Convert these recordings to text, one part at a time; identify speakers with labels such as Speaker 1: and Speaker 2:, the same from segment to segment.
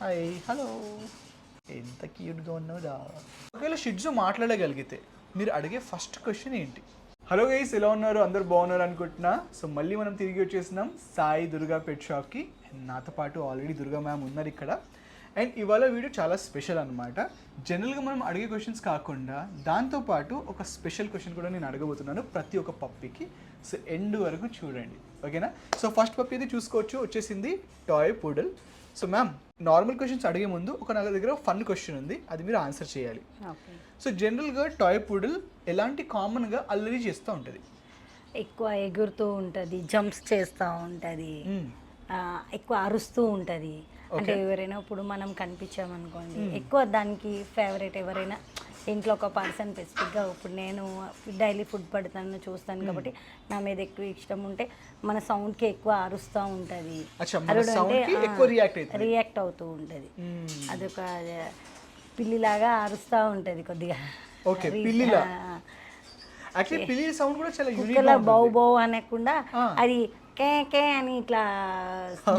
Speaker 1: Hi hello ఎంత క్యూట్గా ఉన్నావురా. ఒకవేళ షిడ్జు మాట్లాడగలిగితే మీరు అడిగే ఫస్ట్ క్వశ్చన్ ఏంటి? హలో గైస్, ఎలా ఉన్నారు? అందరు బాగున్నారు అనుకుంటున్నా. సో మళ్ళీ మనం తిరిగి వచ్చేసినాం సాయి దుర్గా పెట్ షాప్కి. నాతో పాటు ఆల్రెడీ దుర్గా మ్యామ్ ఉన్నారు ఇక్కడ. అండ్ ఇవాళ వీడియో చాలా స్పెషల్ అనమాట. జనరల్గా మనం అడిగే క్వశ్చన్స్ కాకుండా దాంతోపాటు ఒక స్పెషల్ క్వశ్చన్ కూడా నేను అడగబోతున్నాను ప్రతి ఒక్క పప్పికి. సో ఎండ్ వరకు చూడండి, ఓకేనా? సో ఫస్ట్ పప్పి అయితే చూసుకోవచ్చు, వచ్చేసింది toy poodle. So ma'am, normal questions అడిగే ముందు నా దగ్గర ఫన్ క్వశ్చన్ ఉంది, అది మీరు ఆన్సర్ చేయాలి. సో జనరల్గా టాయ్ పూడల్ ఎలాంటి కామన్గా అల్లరి చేస్తూ ఉంటుంది?
Speaker 2: ఎక్కువ ఎగురుతూ ఉంటుంది, జంప్స్ చేస్తూ ఉంటుంది, ఎక్కువ అరుస్తూ ఉంటుంది. అంటే ఎవరైనా ఇప్పుడు మనం కనిపించామనుకోండి, ఎక్కువ దానికి ఫేవరెట్ ఎవరైనా ఇంట్లో ఒక పర్సన్ స్పెసిఫిక్గా, ఇప్పుడు నేను డైలీ ఫుడ్ పెడతాను చూస్తాను కాబట్టి నా మీద ఎక్కువ ఇష్టం ఉంటే మన సౌండ్కి ఎక్కువ అరుస్తూ ఉంటుంది, రియాక్ట్ అవుతూ ఉంటుంది. అదొక పిల్లిలాగా అరుస్తూ ఉంటుంది కొద్దిగా. కుక్కలా బౌ బౌ అనకుండా అది కే కే అని ఇట్లా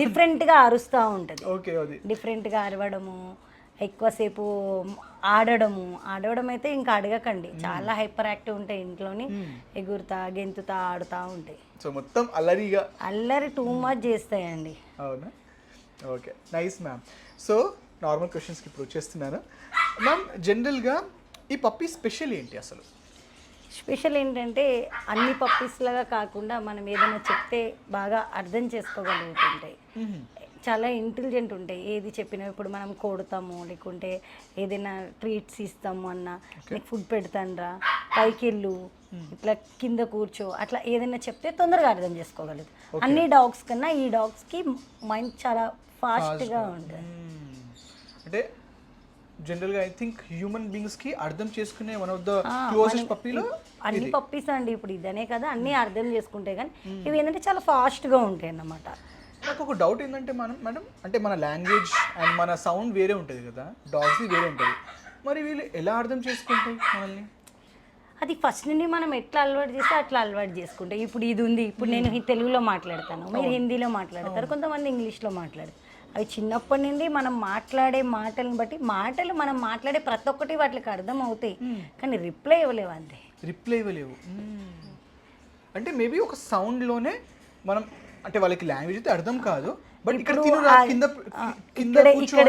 Speaker 2: డిఫరెంట్గా అరుస్తూ ఉంటుంది. డిఫరెంట్గా అరవడము, ఎక్కువసేపు ఆడడం అయితే ఇంకా అడగకండి, చాలా హైపర్ యాక్టివ్ ఉంటాయి. ఇంట్లోని ఎగురుతా గెంతుతా ఆడుతూ ఉంటాయి.
Speaker 1: సో మొత్తం అల్లరి
Speaker 2: టూ మచ్ చేస్తాయండి.
Speaker 1: అవునా? Okay, nice ma'am. So normal క్వశ్చన్స్కి ఇప్పుడు వచ్చేస్తున్నాను మ్యామ్. జనరల్గా ఈ పప్పీ స్పెషల్ ఏంటి అసలు?
Speaker 2: స్పెషల్ ఏంటంటే అన్ని పప్పీస్ లాగా కాకుండా మనం ఏదైనా చెప్తే బాగా అర్థం చేసుకోగలుగుతుంటాయి, చాలా ఇంటెలిజెంట్ ఉంటాయి. ఏది చెప్పినా ఇప్పుడు మనం కొడతాము, లేకుంటే ఏదైనా ట్రీట్స్ ఇస్తాము అన్నా, నీకు ఫుడ్ పెడతానరా, పైకి వెళ్ళు, ఇట్లా కింద కూర్చో, అట్లా ఏదైనా చెప్తే తొందరగా అర్థం చేసుకోగలదు. అన్ని డాగ్స్ కన్నా ఈ డాగ్స్కి మైండ్ చాలా ఫాస్ట్గా ఉంటుంది.
Speaker 1: అంటే జనరల్గా ఐ థింక్ హ్యూమన్ బీయింగ్స్కి అర్థం చేసుకునే వన్ ఆఫ్ ద క్లోజెస్ట్ పప్పీలో
Speaker 2: అన్ని పప్పీస్ అండి. ఇప్పుడు ఇదనే కదా, అన్నీ అర్థం చేసుకుంటే కానీ ఇవి ఏంటంటే చాలా ఫాస్ట్గా ఉంటాయి అన్నమాట.
Speaker 1: నాకు ఒక డౌట్ ఏంటంటే మేడం, అంటే మన లాంగ్వేజ్ అండ్ మన సౌండ్ వేరే ఉంటుంది కదా, డాగ్స్ది వేరే ఉంటుంది, మరి వీళ్ళు ఎలా అర్థం చేసుకుంటాయి మనల్ని?
Speaker 2: అది ఫస్ట్ నుండి మనం ఎట్లా అలవాటు చేస్తే అట్లా అలవాటు చేసుకుంటాయి. ఇప్పుడు ఇది ఉంది, ఇప్పుడు నేను తెలుగులో మాట్లాడతాను, మీరు హిందీలో మాట్లాడతారు, కొంతమంది ఇంగ్లీష్లో మాట్లాడతారు. అవి చిన్నప్పటి నుండి మనం మాట్లాడే మాటలను బట్టి మనం మాట్లాడే ప్రతి ఒక్కటి వాటికి అర్థం అవుతాయి, కానీ రిప్లై ఇవ్వలేవు. అంతే,
Speaker 1: రిప్లై ఇవ్వలేవు. అంటే మేబీ ఒక సౌండ్లోనే మనం, అంటే వాళ్ళకి లాంగ్వేజ్ అయితే అర్థం కాదు, బట్ ఇక్కడ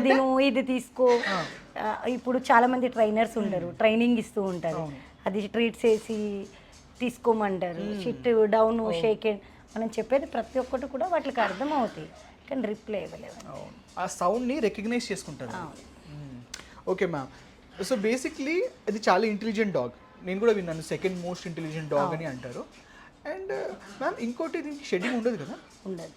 Speaker 2: తిను, ఇది తీసుకో. ఇప్పుడు చాలా మంది ట్రైనర్స్ ఉంటారు, ట్రైనింగ్ ఇస్తూ ఉంటారు, అది ట్రీట్స్ వేసి తీసుకోమంటారు, షిట్ డౌన్ షేక్ హ్యాండ్. మనం చెప్పేది ప్రతి ఒక్కటి కూడా వాటికి అర్థం అవుతాయి, కానీ రిప్లై ఇవ్వలేవు.
Speaker 1: ఆ సౌండ్ని రికగ్నైజ్ చేసుకుంటారు. Okay ma'am. సో బేసిక్లీ ఇది చాలా ఇంటెలిజెంట్ డాగ్, నేను కూడా విన్నాను సెకండ్ మోస్ట్ ఇంటెలిజెంట్ డాగ్ అని అంటారు. అండ్ మ్యామ్ ఇంకోటి దీనికి షెడ్డింగ్ ఉండదు కదా?
Speaker 2: ఉండదు,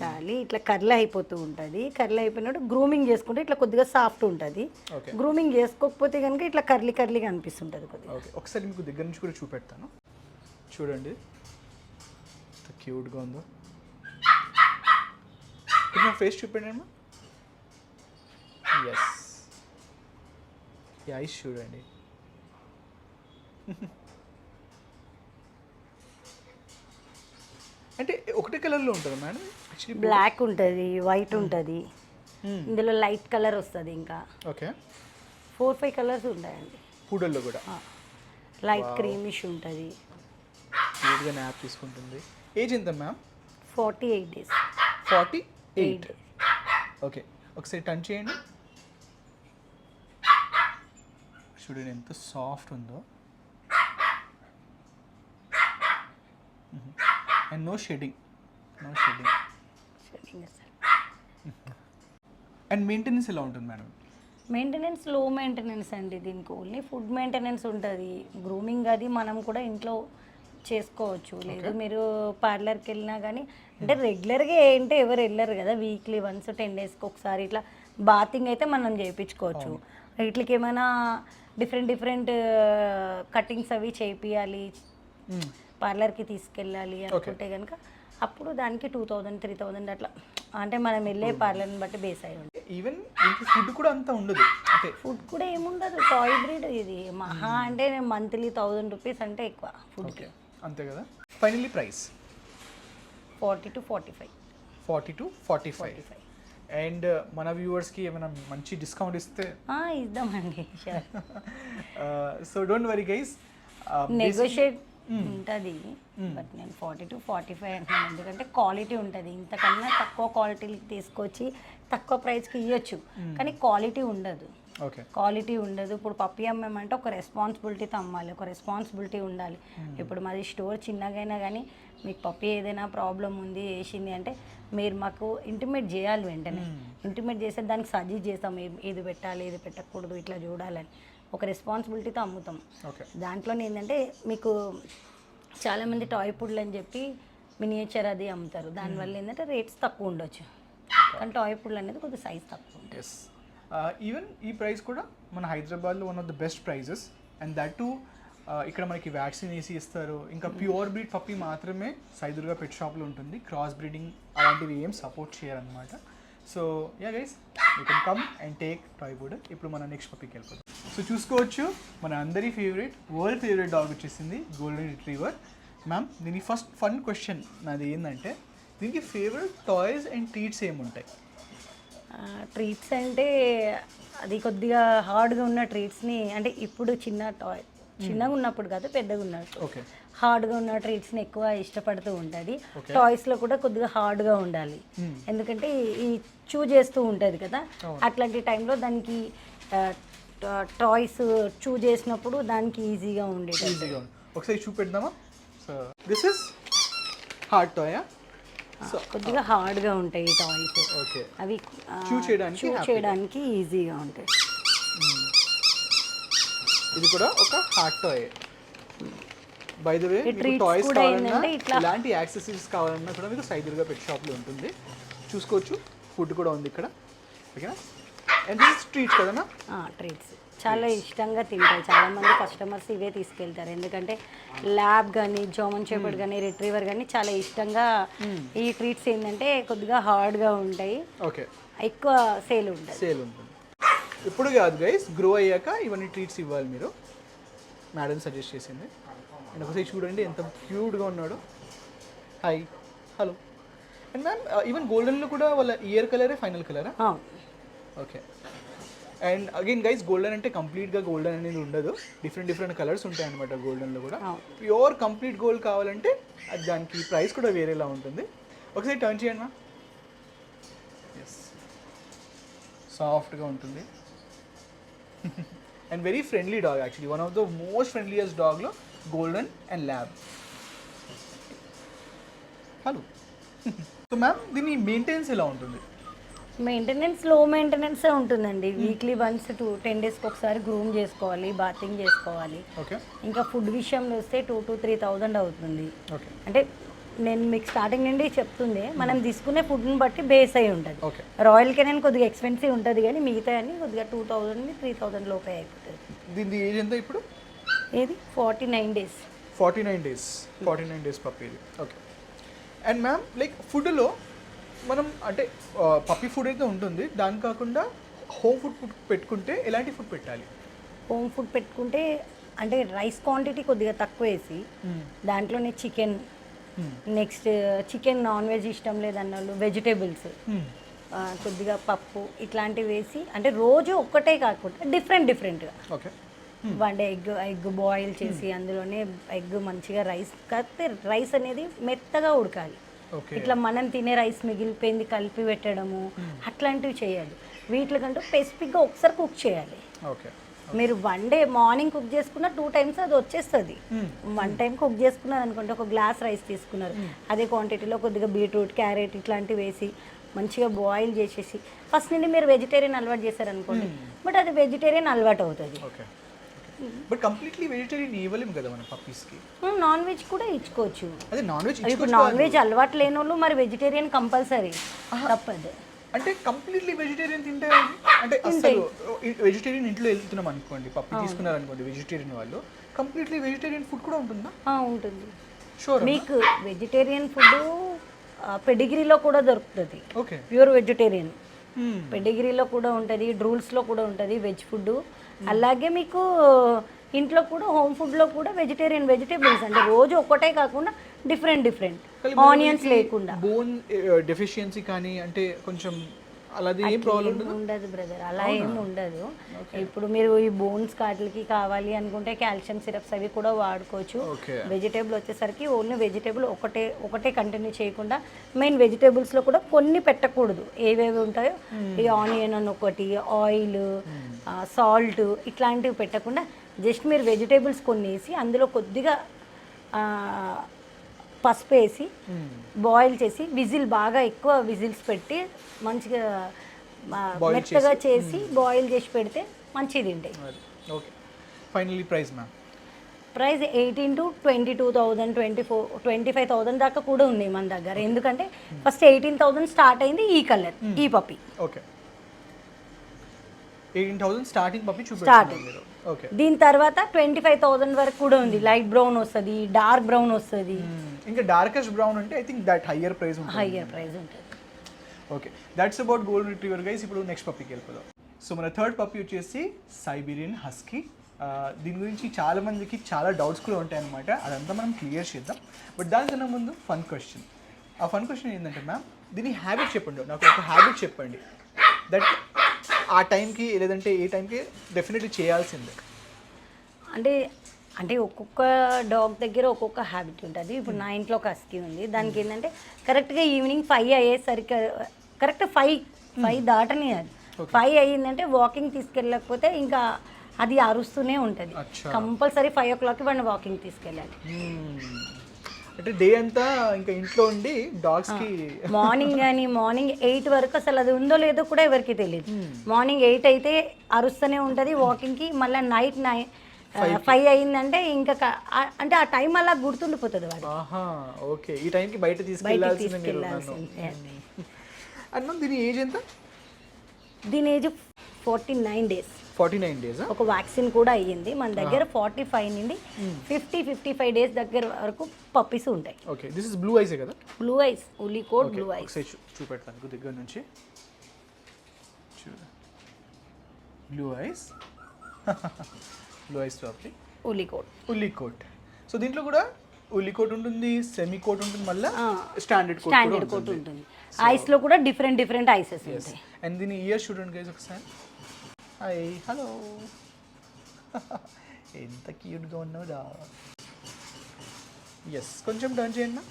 Speaker 2: ఖాళీ ఇట్లా కర్ల్ అయిపోతూ ఉంటుంది. కర్ల్ అయిపోయినప్పుడు గ్రూమింగ్ చేసుకుంటే ఇట్లా కొద్దిగా సాఫ్ట్ ఉంటుంది. గ్రూమింగ్ చేసుకోకపోతే కనుక ఇట్లా కర్లీగా అనిపిస్తుంటుంది కొద్దిగా.
Speaker 1: ఓకే, ఒకసారి మీకు దగ్గర నుంచి కూడా చూపెడతాను, చూడండి ఎంత క్యూట్గా ఉందో. నా ఫేస్ చూపెట్టండి అమ్మా. ఎస్, ఈ ఐస్ చూడండి. అంటే ఒకటే కలర్లో ఉంటుంది మేడం?
Speaker 2: బ్లాక్ ఉంటుంది, వైట్ ఉంటుంది, ఇందులో లైట్ కలర్ వస్తుంది. ఇంకా
Speaker 1: ఓకే,
Speaker 2: 4-5 కలర్స్ ఉంటాయండి
Speaker 1: పూడల్లో కూడా.
Speaker 2: లైట్ క్రీమిష్ ఉంటుంది,
Speaker 1: క్యూట్గా న్యాప్ తీసుకుంటుంది. ఏజ్ ఎంత మ్యామ్?
Speaker 2: 48 days.
Speaker 1: 48. ఓకే, ఒకసారి టర్న్ చేయండి, చూడండి ఎంత సాఫ్ట్ ఉందో. And no shedding. And maintenance ఎలా ఉంటుంది మేడం?
Speaker 2: మెయింటెనెన్స్ లో మెయింటెనెన్స్ అండి. దీనికి ఓన్లీ ఫుడ్ మెయింటెనెన్స్ ఉంటుంది. గ్రూమింగ్ అది మనం కూడా ఇంట్లో చేసుకోవచ్చు. లేదు మీరు పార్లర్కి వెళ్ళినా కానీ, అంటే రెగ్యులర్గా ఏంటంటే ఎవరు వెళ్ళరు కదా, వీక్లీ వన్స్ 10 daysకి ఒకసారి ఇట్లా బాతింగ్ అయితే మనం చేయించుకోవచ్చు. వీటికి ఏమైనా డిఫరెంట్ కటింగ్స్ అవి చేపియాలి, పార్లర్కి తీసుకెళ్ళాలి అనుకుంటే కనుక అప్పుడు దానికి 2000-3000 అట్లా, అంటే మనం వెళ్ళే పార్లర్ని బట్టి బేస్ అయ్యి ఉంటుంది.
Speaker 1: ఈవెన్ ఫుడ్ కూడా అంత ఉండదు,
Speaker 2: ఫుడ్ కూడా ఏముండదు, టాయ్ బ్రీడ్ ఇది. మహా అంటే మంత్లీ 1000 rupees అంటే ఎక్కువ ఫుడ్కి,
Speaker 1: అంతే కదా. Finally price
Speaker 2: 40 to 45.
Speaker 1: 40 to 45. And మన వ్యూవర్స్కి ఏమైనా మంచి డిస్కౌంట్ ఇస్తే
Speaker 2: ఇద్దామండి sure.
Speaker 1: So don't worry guys,
Speaker 2: negotiate ఉంటుంది, బట్ నేను 40 to 45 అంటున్నాను, ఎందుకంటే క్వాలిటీ ఉంటుంది. ఇంతకన్నా తక్కువ క్వాలిటీ తీసుకొచ్చి తక్కువ ప్రైస్కి ఇవ్వచ్చు, కానీ క్వాలిటీ ఉండదు.
Speaker 1: ఓకే,
Speaker 2: క్వాలిటీ ఉండదు. ఇప్పుడు పప్పి అమ్మామంటే ఒక రెస్పాన్సిబిలిటీతో అమ్మాలి, ఒక రెస్పాన్సిబిలిటీ ఉండాలి. ఇప్పుడు మాది స్టోర్ చిన్నగైనా కానీ మీకు పప్పి ఏదైనా ప్రాబ్లం ఉంది వేసింది అంటే మీరు మాకు ఇంటిమేట్ చేయాలి, వెంటనే ఇంటిమేట్ చేస్తే దానికి సజెస్ట్ చేస్తాం, ఏది పెట్టాలి ఏది పెట్టకూడదు ఇట్లా చూడాలని ఒక రెస్పాన్సిబిలిటీతో అమ్ముతాం. దాంట్లో ఏంటంటే మీకు చాలామంది టాయ్ ఫుడ్లు అని చెప్పి మినియేచర్ అది అమ్ముతారు, దానివల్ల ఏంటంటే రేట్స్ తక్కువ ఉండొచ్చు, కానీ టాయ్ ఫుడ్లు అనేది కొద్దిగా సైజ్ తక్కువ ఉంటుంది.
Speaker 1: ఈవెన్ ఈ ప్రైస్ కూడా మన హైదరాబాద్లో one of the best prices. And that too ఇక్కడ మనకి వ్యాక్సిన్ వేసి ఇస్తారు. ఇంకా ప్యూర్ బ్రీడ్ పప్పి మాత్రమే సైదుర్గా పెట్ షాప్లో ఉంటుంది, క్రాస్ బ్రీడింగ్ అలాంటివి ఏం సపోర్ట్ చేయరనమాట. So yeah guys, you can come and take toy food. ఇప్పుడు మన నెక్స్ట్ పప్పికి వెళ్ళిపోతాం. సో చూసుకోవచ్చు, మన అందరి ఫేవరెట్, వరల్డ్ ఫేవరెట్ డాగ్ వచ్చేసింది గోల్డెన్ రిట్రీవర్. మ్యామ్, దీని ఫస్ట్ ఫన్ క్వశ్చన్ నాది ఏంటంటే, దీనికి ఫేవరెట్ టాయ్స్ అండ్ ట్రీట్స్ ఏముంటాయి?
Speaker 2: ట్రీట్స్ అంటే అది కొద్దిగా హార్డ్గా ఉన్న ట్రీట్స్ని, అంటే ఇప్పుడు చిన్నగా ఉన్నప్పుడు కాదు, పెద్దగా ఉన్నట్టు
Speaker 1: ఓకే,
Speaker 2: హార్డ్గా ఉన్న ట్రీట్స్ని ఎక్కువ ఇష్టపడుతూ ఉంటుంది. టాయ్స్లో కూడా కొద్దిగా హార్డ్గా ఉండాలి, ఎందుకంటే ఈ చూ చేస్తూ ఉంటుంది కదా, అట్లాంటి టైంలో దానికి టాయ్స్ చూ చేసినప్పుడు దానికి ఈజీగా ఉండేది.
Speaker 1: ఒకసారి చూపెడదామా? So this is hard toy.
Speaker 2: కొద్దిగా హార్డ్గా ఉంటాయి టాయ్స్,
Speaker 1: ఓకే,
Speaker 2: అవి
Speaker 1: చూ చేయడానికి
Speaker 2: ఈజీగా ఉంటాయి.
Speaker 1: ఇది కూడా ఒక hard toy. By the way,
Speaker 2: treats
Speaker 1: toys
Speaker 2: కూడా
Speaker 1: కావాలన్నా
Speaker 2: ఏంటంటే ఇట్లా
Speaker 1: ఇలాంటి యాక్సెసరీస్ కావాలన్నా కూడా మీకు సైదుర్గా పెట్ షాప్లో ఉంటుంది. చూసుకోవచ్చు, ఫుడ్ కూడా ఉంది ఇక్కడ, ఓకేనా? అండ్ దిస్ ట్రీట్స్ కదనా?
Speaker 2: ట్రీట్స్ చాలా ఇష్టంగా తింటారు, చాలా మంది కస్టమర్స్ ఇవే తీసుకెళ్తారు, ఎందుకంటే ల్యాబ్ కానీ జర్మన్ షెపర్డ్ కానీ రిట్రీవర్ కానీ చాలా ఇష్టంగా ఈ ట్రీట్స్ ఏంటంటే కొద్దిగా హార్డ్గా ఉంటాయి,
Speaker 1: ఓకే,
Speaker 2: ఎక్కువ సేల్ ఉంటుంది.
Speaker 1: ఇప్పుడు కాదు గైస్, గ్రో అయ్యాక ఇవన్నీ ట్రీట్స్ ఇవ్వాలి మీరు, మేడం సజెస్ట్ చేసింది. అండ్ ఒకసారి చూడండి ఎంత క్యూట్గా ఉన్నాడు. Hi, hello. And ma'am, even గోల్డెన్లో కూడా వాళ్ళ ఇయర్ కలరే ఫైనల్ కలరా? Okay. And again guys, golden అంటే కంప్లీట్గా గోల్డెన్ అనేది ఉండదు, డిఫరెంట్ కలర్స్ ఉంటాయి అనమాట గోల్డెన్లో కూడా. ప్యూర్ కంప్లీట్ గోల్డ్ కావాలంటే అది దానికి ప్రైస్ కూడా వేరేలా ఉంటుంది. ఒకసారి టర్న్ చేయండి మా. ఎస్, సాఫ్ట్గా ఉంటుంది and very friendly dog, actually one of the most friendliest డాగ్లో golden and lab. Hello. So ma'am, దీని మెయింటెనెన్స్ ఎలా ఉంటుంది?
Speaker 2: మెయింటెనెన్స్ లో మెయింటెనెన్స్ ఉంటుందండి, వీక్లీ వన్స్ 10 daysకి ఒకసారి గ్రూమ్ చేసుకోవాలి, బాతింగ్ చేసుకోవాలి.
Speaker 1: ఓకే.
Speaker 2: ఇంకా ఫుడ్ విషయంలో వస్తే 2,000 to 3,000 అవుతుంది.
Speaker 1: ఓకే.
Speaker 2: అంటే నేను మీకు స్టార్టింగ్ నుండి చెప్తుంది, మనం తీసుకునే ఫుడ్ని బట్టి బేస్ అయి ఉంటుంది.
Speaker 1: ఓకే.
Speaker 2: రాయల్ కెనన్ కొద్దిగా ఎక్స్పెన్సివ్ ఉంటుంది, కానీ మిగతా అన్ని కొద్దిగా 2,000 to 3,000 లోపే అయిపోతుంది.
Speaker 1: దీని ఏజ్ ఎంత ఇప్పుడు?
Speaker 2: ఏది 49 days.
Speaker 1: 49 days పప్పి ఇది. ఓకే. అండ్ మ్యామ్, లైక్ ఫుడ్లో మనం అంటే పప్పి ఫుడ్ అయితే ఉంటుంది, దాని కాకుండా హోమ్ ఫుడ్ పెట్టుకుంటే ఎలాంటి ఫుడ్ పెట్టాలి?
Speaker 2: హోమ్ ఫుడ్ పెట్టుకుంటే అంటే రైస్ క్వాంటిటీ కొద్దిగా తక్కువ వేసి దాంట్లోనే chicken, next chicken non veg ఇష్టం లేదన్నోళ్ళు వెజిటేబుల్స్, కొద్దిగా పప్పు ఇట్లాంటివి వేసి, అంటే రోజు ఒక్కటే కాకుండా డిఫరెంట్గా
Speaker 1: okay,
Speaker 2: one day egg boil చేసి అందులోనే ఎగ్ మంచిగా రైస్, కాకపోతే రైస్ అనేది మెత్తగా ఉడకాలి. ఇట్లా మనం తినే రైస్ మిగిలిపోయింది కలిపి పెట్టడము అట్లాంటివి చేయాలి. వీటికంటూ స్పెసిఫిక్గా ఒకసారి కుక్ చేయాలి.
Speaker 1: ఓకే.
Speaker 2: మీరు వన్ డే మార్నింగ్ కుక్ చేసుకున్న 2 times అది వచ్చేస్తుంది. 1 time కుక్ చేసుకున్నారు అనుకుంటే ఒక గ్లాస్ రైస్ తీసుకున్నారు, అదే క్వాంటిటీలో కొద్దిగా బీట్రూట్, క్యారెట్ ఇట్లాంటివి వేసి మంచిగా బాయిల్ చేసేసి, ఫస్ట్ నుండి మీరు వెజిటేరియన్ అలవాటు చేశారనుకోండి, బట్ అది వెజిటేరియన్ అలవాటు అవుతుంది.
Speaker 1: బట్ కంప్లీట్లీ వెజిటేరియన్ ఇవ్వలేము కదా మన పప్పీస్కి.
Speaker 2: నాన్ వెజ్ కూడా ఇచ్చుకోవచ్చు.
Speaker 1: అదే నాన్ వెజ్
Speaker 2: ఇప్పుడు నాన్ వెజ్ అలవాటు లేని వాళ్ళు మరి వెజిటేరియన్ కంపల్సరీ తప్పదు.
Speaker 1: అంటే కంప్లీట్లీ వెజిటేరియన్ తింటే అంటే అసలు వెజిటేరియన్ ఇంట్లో వెళ్తున్నాం అనుకోండి, పప్పి తీసుకున్నారు అనుకోండి వెజిటేరియన్ వాళ్ళు, కంప్లీట్లీ వెజిటేరియన్ ఫుడ్ కూడా ఉంటుందా?
Speaker 2: ఉంటుంది.
Speaker 1: షూర్.
Speaker 2: మీకు వెజిటేరియన్ ఫుడ్ పెడిగ్రీలో కూడా దొరుకుతుంది.
Speaker 1: ఓకే.
Speaker 2: ప్యూర్ వెజిటేరియన్ పెడిగ్రీలో కూడా ఉంటుంది, డ్రూల్స్లో కూడా ఉంటుంది వెజ్ ఫుడ్. అలాగే మీకు ఇంట్లో కూడా హోమ్ ఫుడ్లో కూడా వెజిటేబుల్స్ అంటే రోజు ఒక్కటే కాకుండా డిఫరెంట్ ఆనియన్స్ లేకుండా.
Speaker 1: బోన్ డెఫిషియన్సీ కానీ అంటే కొంచెం అలాది ఏం ప్రాబ్లం ఉండదు.
Speaker 2: ఉండదు బ్రదర్, అలా ఏం ఉండదు. ఇప్పుడు మీరు ఈ బోన్స్ కాట్లకి కావాలి అనుకుంటే కాల్షియం సిరప్స్ అవి కూడా వాడుకోవచ్చు. వెజిటేబుల్ వచ్చేసరికి ఓన్లీ వెజిటేబుల్ ఒకటే కంటిన్యూ చేయకుండా మెయిన్ వెజిటేబుల్స్లో కూడా కొన్ని పెట్టకూడదు. ఏవేవి ఉంటాయో ఈ ఆనియన్ అని ఒకటి, ఆయిల్, సాల్ట్ ఇట్లాంటివి పెట్టకుండా జస్ట్ మీరు వెజిటేబుల్స్ కొన్ని వేసి అందులో కొద్దిగా పసుపు వేసి బాయిల్ చేసి బాగా ఎక్కువ విజిల్స్ పెట్టి మంచిగా మెత్తగా చేసి బాయిల్ చేసి పెడితే మంచిది ఉంటాయి.
Speaker 1: Okay, finally price ma'am?
Speaker 2: Price 18 to 22,000, 25,000 దాకా కూడా ఉన్నాయి మన దగ్గర. ఎందుకంటే ఫస్ట్ 18,000 స్టార్ట్ అయింది ఈ కలర్, ఈ పప్పి.
Speaker 1: ఓకే, 18,000 స్టార్టింగ్ పప్పి చూపిస్తున్నారు. ఓకే,
Speaker 2: దీని తర్వాత 25,000 వరకు కూడా ఉంది. లైట్ బ్రౌన్ వస్తుంది, డార్క్ బ్రౌన్ వస్తుంది.
Speaker 1: ఇంకా డార్కెస్ట్ బ్రౌన్ అంటే I think that higher price
Speaker 2: ఉంటుంది.
Speaker 1: Okay, that's about golden retriever guys. ఇప్పుడు నెక్స్ట్ పప్పీకి వెళ్ళిపోదాం. సో మన థర్డ్ పప్పీ వచ్చేసి సైబీరియన్ హస్కీ. దీని గురించి చాలా మందికి చాలా డౌట్స్ కూడా ఉంటాయి అనమాట. అదంతా మనం క్లియర్ చేద్దాం. బట్ దానికన్నా ముందు ఫన్ క్వశ్చన్. ఆ ఫన్ క్వశ్చన్ ఏంటంటే మ్యామ్, దీని హ్యాబిట్ చెప్పండి. నాకు ఒక హ్యాబిట్ చెప్పండి దట్ ఆ టైంకి లేదంటే ఏ టైంకి డెఫినెట్లీ చేయాల్సిందే.
Speaker 2: అంటే ఒక్కొక్క డాగ్ దగ్గర ఒక్కొక్క హ్యాబిట్ ఉంటుంది. ఇప్పుడు నా ఇంట్లో ఒక హస్కీ ఉంది. దానికి ఏంటంటే కరెక్ట్గా ఈవినింగ్ 5 అయ్యేసరికి, కరెక్ట్ 5 దాటని, అది 5 అయ్యిందంటే వాకింగ్ తీసుకెళ్ళకపోతే ఇంకా అది అరుస్తూనే ఉంటుంది. కంపల్సరీ 5 o'clock వాడిని వాకింగ్ తీసుకెళ్ళాలి.
Speaker 1: అంటే డే అంతా ఇంకా ఇంట్లో ఉండి డాగ్స్కి
Speaker 2: మార్నింగ్ 8 వరకు అసలు అది ఉందో లేదో కూడా ఎవరికి తెలియదు. మార్నింగ్ 8 అయితే అరుస్తూనే ఉంటుంది వాకింగ్కి. మళ్ళీ నైట్ 5 అయిందంటే ఇంకా అంటే ఆ టైం అలా గుర్తుండిపోతుంది వాడు.
Speaker 1: ఓకే, ఈ టైంకి బయట తీసుకెళ్ళాల్సిందే. అన్న దీని ఏజ్ ఎంత?
Speaker 2: దీని ఏజ్ 49 days.
Speaker 1: 49 days.
Speaker 2: ఒక వ్యాక్సిన్ కూడా అయ్యింది మన దగ్గర. 45 నుండి 55 days దగ్గర వరకు పప్పీస్ ఉంటాయి.
Speaker 1: Okay, this is blue eyes కదా?
Speaker 2: Blue eyes, woolly coat blue eyes.
Speaker 1: చూపెడతాను దగ్గర నుంచి. Blue eyes, blue eyes puppy, woolly coat. So దీంట్లో కూడా ఉల్లీ కోట్ ఉంటుంది, సెమీ కోట్ ఉంటుంది, మళ్ళీ స్టాండర్డ్ కోట్ ఉంటుంది.
Speaker 2: ఐస్ లో కూడా డిఫరెంట్ ఐసెస్ ఉంటాయి.
Speaker 1: అండ్ దీని ఇయర్ చూడండి గైస్ ఒకసారి. హాయ్, హలో, ఎంత క్యూట్గా ఉన్నావు రా. ఎస్, కొంచెం టర్న్ చేయండి.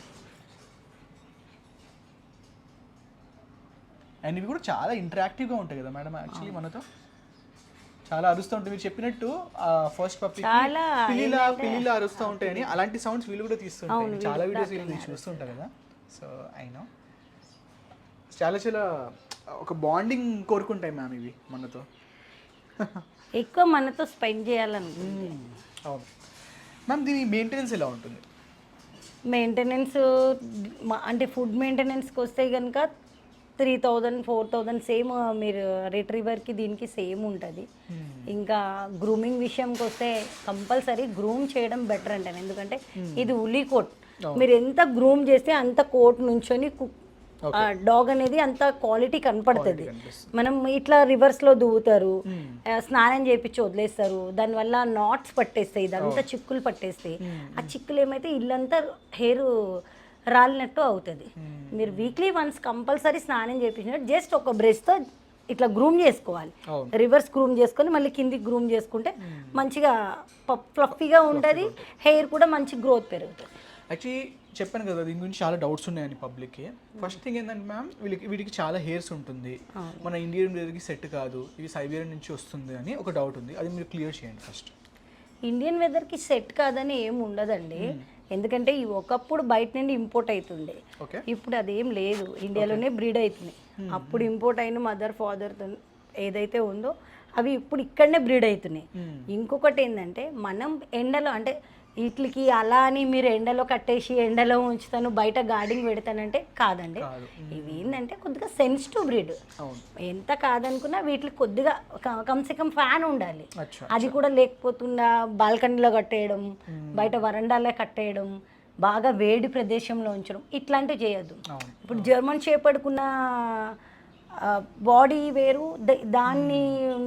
Speaker 1: అండ్ ఇవి కూడా చాలా ఇంటరాక్టివ్గా ఉంటాయి కదా మేడం. యాక్చువల్లీ మనతో చాలా అరుస్తూ ఉంటాయి. మీరు చెప్పినట్టు ఫస్ట్ పప్పీ పిల్లిలా అరుస్తూ ఉంటాయని అలాంటి సౌండ్స్ వీళ్ళు కూడా తీస్తుంటాయి. చాలా వీడియోస్ వీళ్ళు చూస్తుంటారు కదా. సో అయినా చాలా ఒక బాండింగ్ కోరుకుంటాయి మ్యామ్ ఇవి మనతో.
Speaker 2: ఎక్కువ మనతో స్పెండ్ చేయాలనుకుంటుంది.
Speaker 1: అవును మ్యామ్. దీని మెయింటెనెన్స్ ఎలా ఉంటుంది?
Speaker 2: మెయింటెనెన్స్ అంటే ఫుడ్ మెయింటెనెన్స్కి వస్తే కనుక 3,000, 4,000 సేమ్. మీరు రిట్రీవర్కి దీనికి సేమ్ ఉంటుంది. ఇంకా గ్రూమింగ్ విషయంకి వస్తే కంపల్సరీ గ్రూమ్ చేయడం బెటర్ అంటాను. ఎందుకంటే ఇది ఉల్లీ కోట్. మీరు ఎంత గ్రూమ్ చేస్తే అంత కోట్ నుంచొని డాగ్ అనేది అంత క్వాలిటీ కనపడుతుంది. మనం ఇట్లా రివర్స్లో దువ్వుతారు, స్నానం చేయించి వదిలేస్తారు, దానివల్ల నాట్స్ పట్టేస్తాయి, ఇదంతా చిక్కులు పట్టేస్తాయి. ఆ చిక్కులు ఏమైతే ఇల్లంతా హెయిర్ రాలినట్టు అవుతుంది. మీరు వీక్లీ వన్స్ కంపల్సరీ స్నానం చేయించినట్టు జస్ట్ ఒక బ్రష్తో ఇట్లా గ్రూమ్ చేసుకోవాలి. రివర్స్ గ్రూమ్ చేసుకొని మళ్ళీ కిందికి గ్రూమ్ చేసుకుంటే మంచిగా ఫ్లఫీగా ఉంటుంది, హెయిర్ కూడా మంచి గ్రోత్ పెరుగుతుంది.
Speaker 1: యాక్చువల్లీ చెప్పాను కదా దీని గురించి చాలా డౌట్స్ ఉన్నాయని పబ్లిక్కి. ఫస్ట్ థింగ్ ఏంటంటే మ్యామ్, వీటికి చాలా హెయిర్స్ ఉంటుంది, మన ఇండియన్ వెదర్కి సెట్ కాదు, ఇవి సైబీరియన్ నుంచి వస్తుంది అని ఒక డౌట్ ఉంది. అది మీరు క్లియర్ చేయండి ఫస్ట్.
Speaker 2: ఇండియన్ వెదర్కి సెట్ కాదని ఏం ఉండదండి. ఎందుకంటే ఇవి ఒకప్పుడు బయట నుండి ఇంపోర్ట్ అవుతుండే, ఇప్పుడు అదేం లేదు, ఇండియాలోనే బ్రీడ్ అవుతుంది. అప్పుడు ఇంపోర్ట్ అయిన మదర్ ఫాదర్తో ఏదైతే ఉందో అవి ఇప్పుడు ఇక్కడనే బ్రీడ్ అవుతున్నాయి. ఇంకొకటి ఏంటంటే మనం ఎండలో అంటే వీటికి అలా అని మీరు ఎండలో కట్టేసి ఎండలో ఉంచుతాను బయట గార్డింగ్ పెడతానంటే కాదండి. ఇవి ఏంటంటే కొద్దిగా సెన్సిటివ్ బ్రీడ్. ఎంత కాదనుకున్నా వీటికి కొద్దిగా కమ్సే కమ్ ఫ్యాన్ ఉండాలి. అది కూడా లేకపోతున్నా బాల్కనీలో కట్టేయడం, బయట వరండాలో కట్టేయడం, బాగా వేడి ప్రదేశంలో ఉంచడం ఇట్లాంటివి చేయొద్దు. ఇప్పుడు జర్మన్ షెపర్డ్కున్న బాడీ వేరు, దాన్ని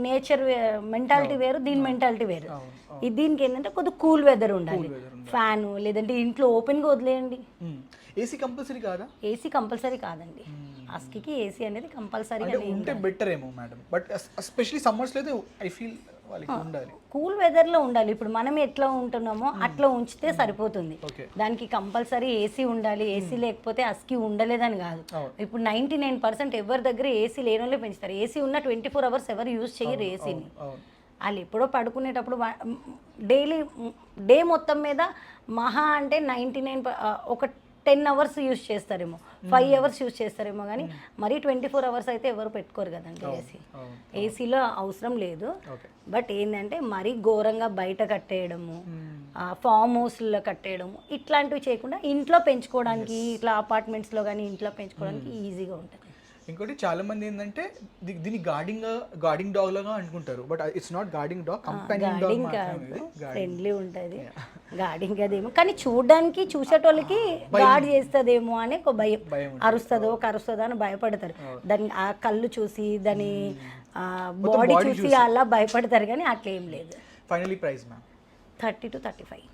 Speaker 2: నేచర్ మెంటాలిటీ వేరు, దీని మెంటాలిటీ వేరు. దీనికి ఏంటంటే కొద్దిగా కూల్ వెదర్ ఉండాలి, ఫ్యాన్, లేదంటే ఇంట్లో ఓపెన్గా వదిలేయండి.
Speaker 1: ఏసీ కంపల్సరీ కాదా?
Speaker 2: ఏసీ కంపల్సరీ కాదండి. అస్కికి ఏసీ అనేది కంపల్సరీగా
Speaker 1: అంటే ఉంటే బెటర్ ఏమో మేడం, బట్ ఎస్పెషలీ సమ్మర్స్లో అయితే ఐ ఫీల్ వాళ్ళకి ఉండాలి.
Speaker 2: కూల్ వెదర్లో ఉండాలి. ఇప్పుడు మనం ఎట్లా ఉంటున్నామో అట్లా ఉంచితే సరిపోతుంది.
Speaker 1: ఓకే.
Speaker 2: దానికి కంపల్సరీ ఏసీ ఉండాలి. ఏసీ లేకపోతే అస్కి ఉండలేదని కాదు. ఇప్పుడు 99% ఎవరి దగ్గర ఏసీ లేని వాళ్ళే పెంచుతారు. ఏసీ ఉన్న 24 అవర్స్ ఎవరు యూజ్ చేయరు ఏసీని. వాళ్ళు ఎప్పుడో పడుకునేటప్పుడు డే మొత్తం మీద మహా అంటే 99 ఒక 10 అవర్స్ యూజ్ చేస్తారేమో, 5 అవర్స్ యూజ్ చేస్తారేమో, కానీ మరీ 24 అవర్స్ అయితే ఎవరు పెట్టుకోరు కదండి ఏసీ. ఏసీలో అవసరం లేదు. బట్ ఏంటంటే మరీ ఘోరంగా బయట కట్టేయడము, ఫామ్ హౌస్లో కట్టేయడము ఇట్లాంటివి చేయకుండా ఇంట్లో పెంచుకోవడానికి, ఇట్లా అపార్ట్మెంట్స్లో కానీ ఇంట్లో పెంచుకోవడానికి ఈజీగా ఉంటుంది.
Speaker 1: ఇంకోటి చాలా మంది ఏంటంటే దీన్ని గార్డింగ్ డాగ్ లాగా అనుకుంటారు, but it's not guarding dog, companion dog మాత్రమే.
Speaker 2: ఫ్రెండ్లీ ఉంటుంది గార్డింగ్ అదేమో, కానీ చూడడానికి చూసేటోళ్ళకి గార్డ్ చేస్తుందేమో అని ఒక భయం. కరుస్తుందో అని భయపడతారు. దాని ఆ కళ్ళు చూసి దాని బాడీ చూసి అలా భయపడతారు, కానీ అట్లా ఏం లేదు.
Speaker 1: Finally price ma'am
Speaker 2: 30 to 35.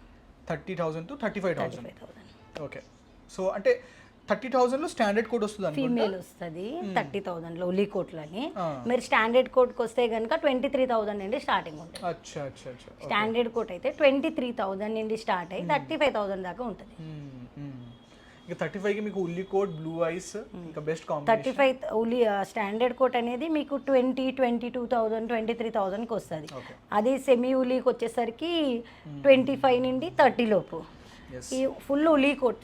Speaker 1: 30,000 to 35,000. Okay. So అంటే 30,000లో స్టాండర్డ్ కోడ్ వస్తుంది అనుకుంటా.
Speaker 2: ఫీమేల్ వస్తుంది 30,000లో ఉలీ కోట్లని. మీరు స్టాండర్డ్ కోట్కి వస్తే కనుక 23,000 నుండి స్టార్టింగ్ ఉంటుంది.
Speaker 1: అచ్చా.
Speaker 2: స్టాండర్డ్ కోట్ అయితే 23,000 నుండి స్టార్ట్ అయ్యి 35,000 దాకా ఉంటుంది.
Speaker 1: ఇంకా 35కి మీకు ఉల్లి కోట్, బ్లూ ఐస్ ఇంకా బెస్ట్ కాంబినేషన్.
Speaker 2: 35 ఉలి స్టాండర్డ్ కోట్ అనేది మీకు 22,000 23,000కి వస్తుంది. అది సెమీ ఉలీకి వచ్చేసరికి 25 నుండి 30 లోపు. ఈ full woolly coat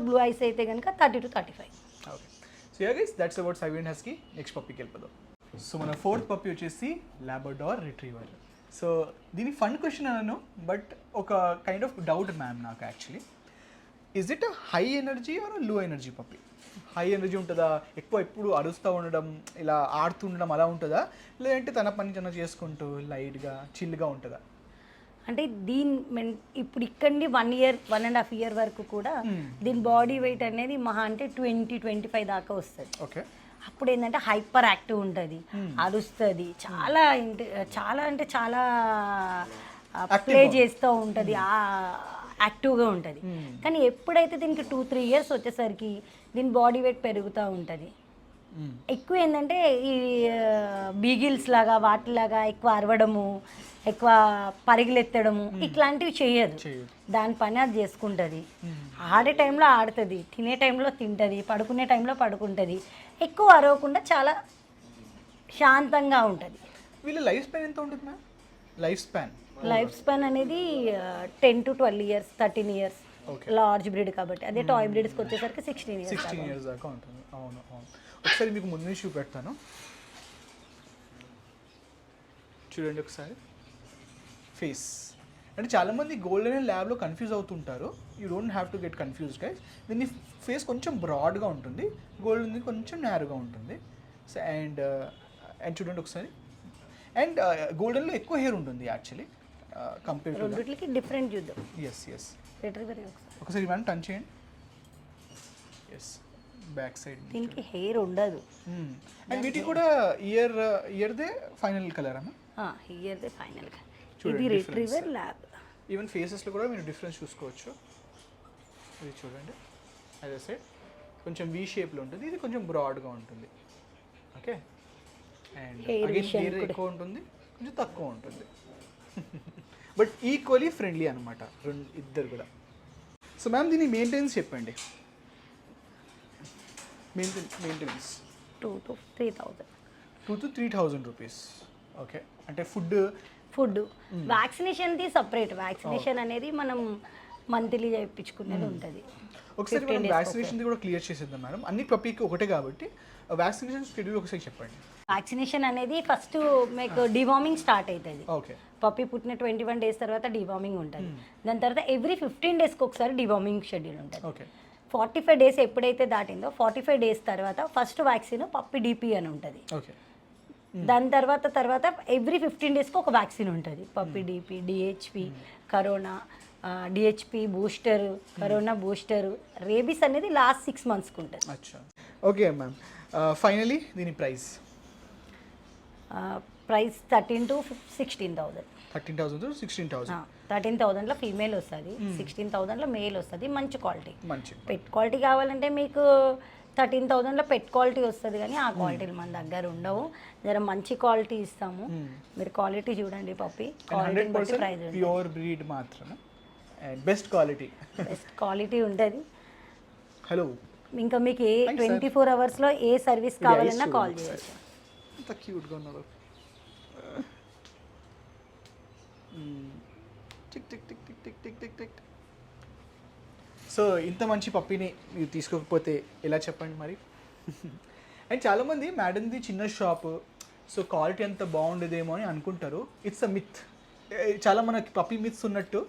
Speaker 2: blue eyes అయితే కనుక 30 to 35.
Speaker 1: Okay. So yeah guys, that's about Siberian husky. Next పప్పీకి వెళ్ళిపోదాం. సో మన ఫోర్త్ పప్పీ వచ్చేసి లాబ్రడార్ రిట్రీవర్. సో దీని ఫన్ క్వశ్చన్ అన్నాను, బట్ ఒక కైండ్ ఆఫ్ డౌట్ మ్యామ్ నాకు actually. Is it high energy or low energy puppy? High energy ఉంటుందా, ఎక్కువ ఎప్పుడు అరుస్తూ ఉండడం, ఇలా ఆడుతుండడం అలా ఉంటుందా, లేదంటే తన పని తన చేసుకుంటూ లైట్గా చిల్గా ఉంటుందా?
Speaker 2: అంటే ఇప్పుడు ఇక్కడి 1.5 ఇయర్ వరకు కూడా దీని బాడీ వెయిట్ అనేది మహా అంటే 20-25 దాకా వస్తుంది.
Speaker 1: ఓకే.
Speaker 2: అప్పుడు ఏంటంటే హైపర్ యాక్టివ్ ఉంటుంది, అరుస్తుంది, చాలా అంటే చాలా ప్లే చేస్తూ ఉంటుంది, యాక్టివ్గా ఉంటుంది. కానీ ఎప్పుడైతే దీనికి 2-3 ఇయర్స్ వచ్చేసరికి దీని బాడీ వెయిట్ పెరుగుతూ ఉంటుంది. ఎక్కువ ఏంటంటే ఈ బీగిల్స్ లాగా వాటిలాగా ఎక్కువ అరవడము, ఎక్కువ పరిగెత్తడము ఇట్లాంటివి చేయదు. దాని పని అది చేసుకుంటుంది. ఆడే టైంలో ఆడుతుంది, తినే టైంలో తింటుంది, పడుకునే టైంలో పడుకుంటుంది. ఎక్కువ అరవకుండా చాలా శాంతంగా ఉంటుంది.
Speaker 1: వీళ్ళ లైఫ్ స్పాన్ ఎంత ఉంటుంది మ్యామ్? లైఫ్ స్పాన్
Speaker 2: అనేది 10 to 12 years, 13 years large breed కాబట్టి. అదే టాయ్ బ్రీడ్స్కి వచ్చేసరికి 16
Speaker 1: ఇయర్స్ దాకా ఉంటుంది. అవును. ఒకసారి మీకు ముందు నుంచి చూపెడతాను, చూడండి ఒకసారి ఫేస్. అంటే చాలామంది గోల్డెన్ ల్యాబ్లో కన్ఫ్యూజ్ అవుతుంటారు. You don't have to get confuse guys. దీన్ని ఫేస్ కొంచెం బ్రాడ్గా ఉంటుంది, గోల్డెన్ కొంచెం నేరుగా ఉంటుంది. సో అండ్ చూడండి ఒకసారి. అండ్ గోల్డెన్లో ఎక్కువ హెయిర్ ఉంటుంది యాక్చువల్లీ కంపేర్ టు
Speaker 2: రెండిటికి డిఫరెంట్ చూద్దాం.
Speaker 1: ఎస్ ఒకసారి మనం టర్న్ చేయండి. ఎస్, బ్యాక్ సైడ్
Speaker 2: దీనికి హెయిర్ ఉండదు.
Speaker 1: అండ్ వీటికి కూడా ఇయర్దే ఫైనల్ కలర్ అన్న.
Speaker 2: ఇయర్దే ఫైనల్ కలర్. ఇది రిట్రీవర్ ల్యాబ్.
Speaker 1: ఈవెన్ ఫేసెస్లో కూడా మీరు డిఫరెన్స్ చూసుకోవచ్చు. ఇది చూడండి, అదే సైడ్ కొంచెం వీ షేప్లో ఉంటుంది, ఇది కొంచెం బ్రాడ్గా ఉంటుంది. ఓకే. అండ్ అగైన్ హెయిర్ ఎక్కువ ఉంటుంది, కొంచెం తక్కువ ఉంటుంది, బట్ ఈక్వలీ ఫ్రెండ్లీ అనమాట ఇద్దరు కూడా. సో మ్యామ్ దీని మెయింటెనెన్స్ చెప్పండి. Maintenance
Speaker 2: 2 to 3,000.
Speaker 1: 2 to 3,000 rupees. Okay. అంటే ఫుడ్
Speaker 2: వ్యాక్సినేషన్ది సపరేట్. వ్యాక్సినేషన్ అనేది మనం మంత్లీ చేయించుకునేది ఉంటుంది.
Speaker 1: ఒకసారి మనం వ్యాక్సినేషన్ కూడా క్లియర్ చేసేద్దాం మేడం. అన్ని పప్పీకి ఒకటే కాబట్టి వ్యాక్సినేషన్ షెడ్యూల్ ఒకసారి చెప్పండి.
Speaker 2: వ్యాక్సినేషన్ అనేది ఫస్ట్ మీకు డివార్మింగ్ స్టార్ట్ అవుతుంది.
Speaker 1: ఓకే.
Speaker 2: పప్పీ పుట్టిన 21 days తర్వాత డివార్మింగ్ ఉంటుంది. దాని తర్వాత ఎవ్రీ 15 daysకి ఒకసారి డివార్మింగ్ షెడ్యూల్ ఉంటుంది.
Speaker 1: ఓకే.
Speaker 2: 45 days ఎప్పుడైతే దాటిందో 45 days తర్వాత ఫస్ట్ వ్యాక్సిన్ పప్పీ డిపి అని ఉంటుంది.
Speaker 1: ఓకే.
Speaker 2: దాని తర్వాత ఎవ్రీ 15 daysకి ఒక వ్యాక్సిన్ ఉంటుంది. Puppy DP, DHP, corona, DHP booster, corona booster, rabies అనేది లాస్ట్ 6 monthsకి ఉంటుంది.
Speaker 1: అచ్చా. ఓకే మ్యామ్, ఫైనలీ దీని ప్రైస్
Speaker 2: 13 to 16,000.
Speaker 1: 13,000 to 16,000.
Speaker 2: 13,000లో ఫీమేల్ వస్తుంది, 16,000లో మేల్ వస్తుంది. మంచి క్వాలిటీ.
Speaker 1: మంచి
Speaker 2: పెట్ క్వాలిటీ కావాలంటే మీకు 13,000లో పెట్ క్వాలిటీ వస్తుంది కానీ ఆ క్వాలిటీలు మన దగ్గర ఉండవు. జర మంచి క్వాలిటీ ఇస్తాము, మీరు క్వాలిటీ చూడండి పప్పి, క్వాలిటీని బట్టి ప్రైస్ ఉంటుంది.
Speaker 1: ప్యూర్ బ్రీడ్ మాత్రమే and best quality.
Speaker 2: Best quality ఉంటుంది.
Speaker 1: హలో,
Speaker 2: ఇంకా మీకు ఏ 24 అవర్స్లో ఏ సర్వీస్ కావాలన్నా కాల్ చేయొచ్చు.
Speaker 1: ఎంత క్యూట్గా ఉన్నారు. Tick tick tick tick tick tick tick tick. So ఇంత మంచి పప్పిని మీరు తీసుకోకపోతే ఎలా చెప్పండి మరి. అండ్ చాలామంది మేడంది చిన్న షాపు, సో క్వాలిటీ అంత బాగుండేదేమో అని అనుకుంటారు. It's a myth. చాలా మనకి పప్పి మిత్స్ ఉన్నట్టు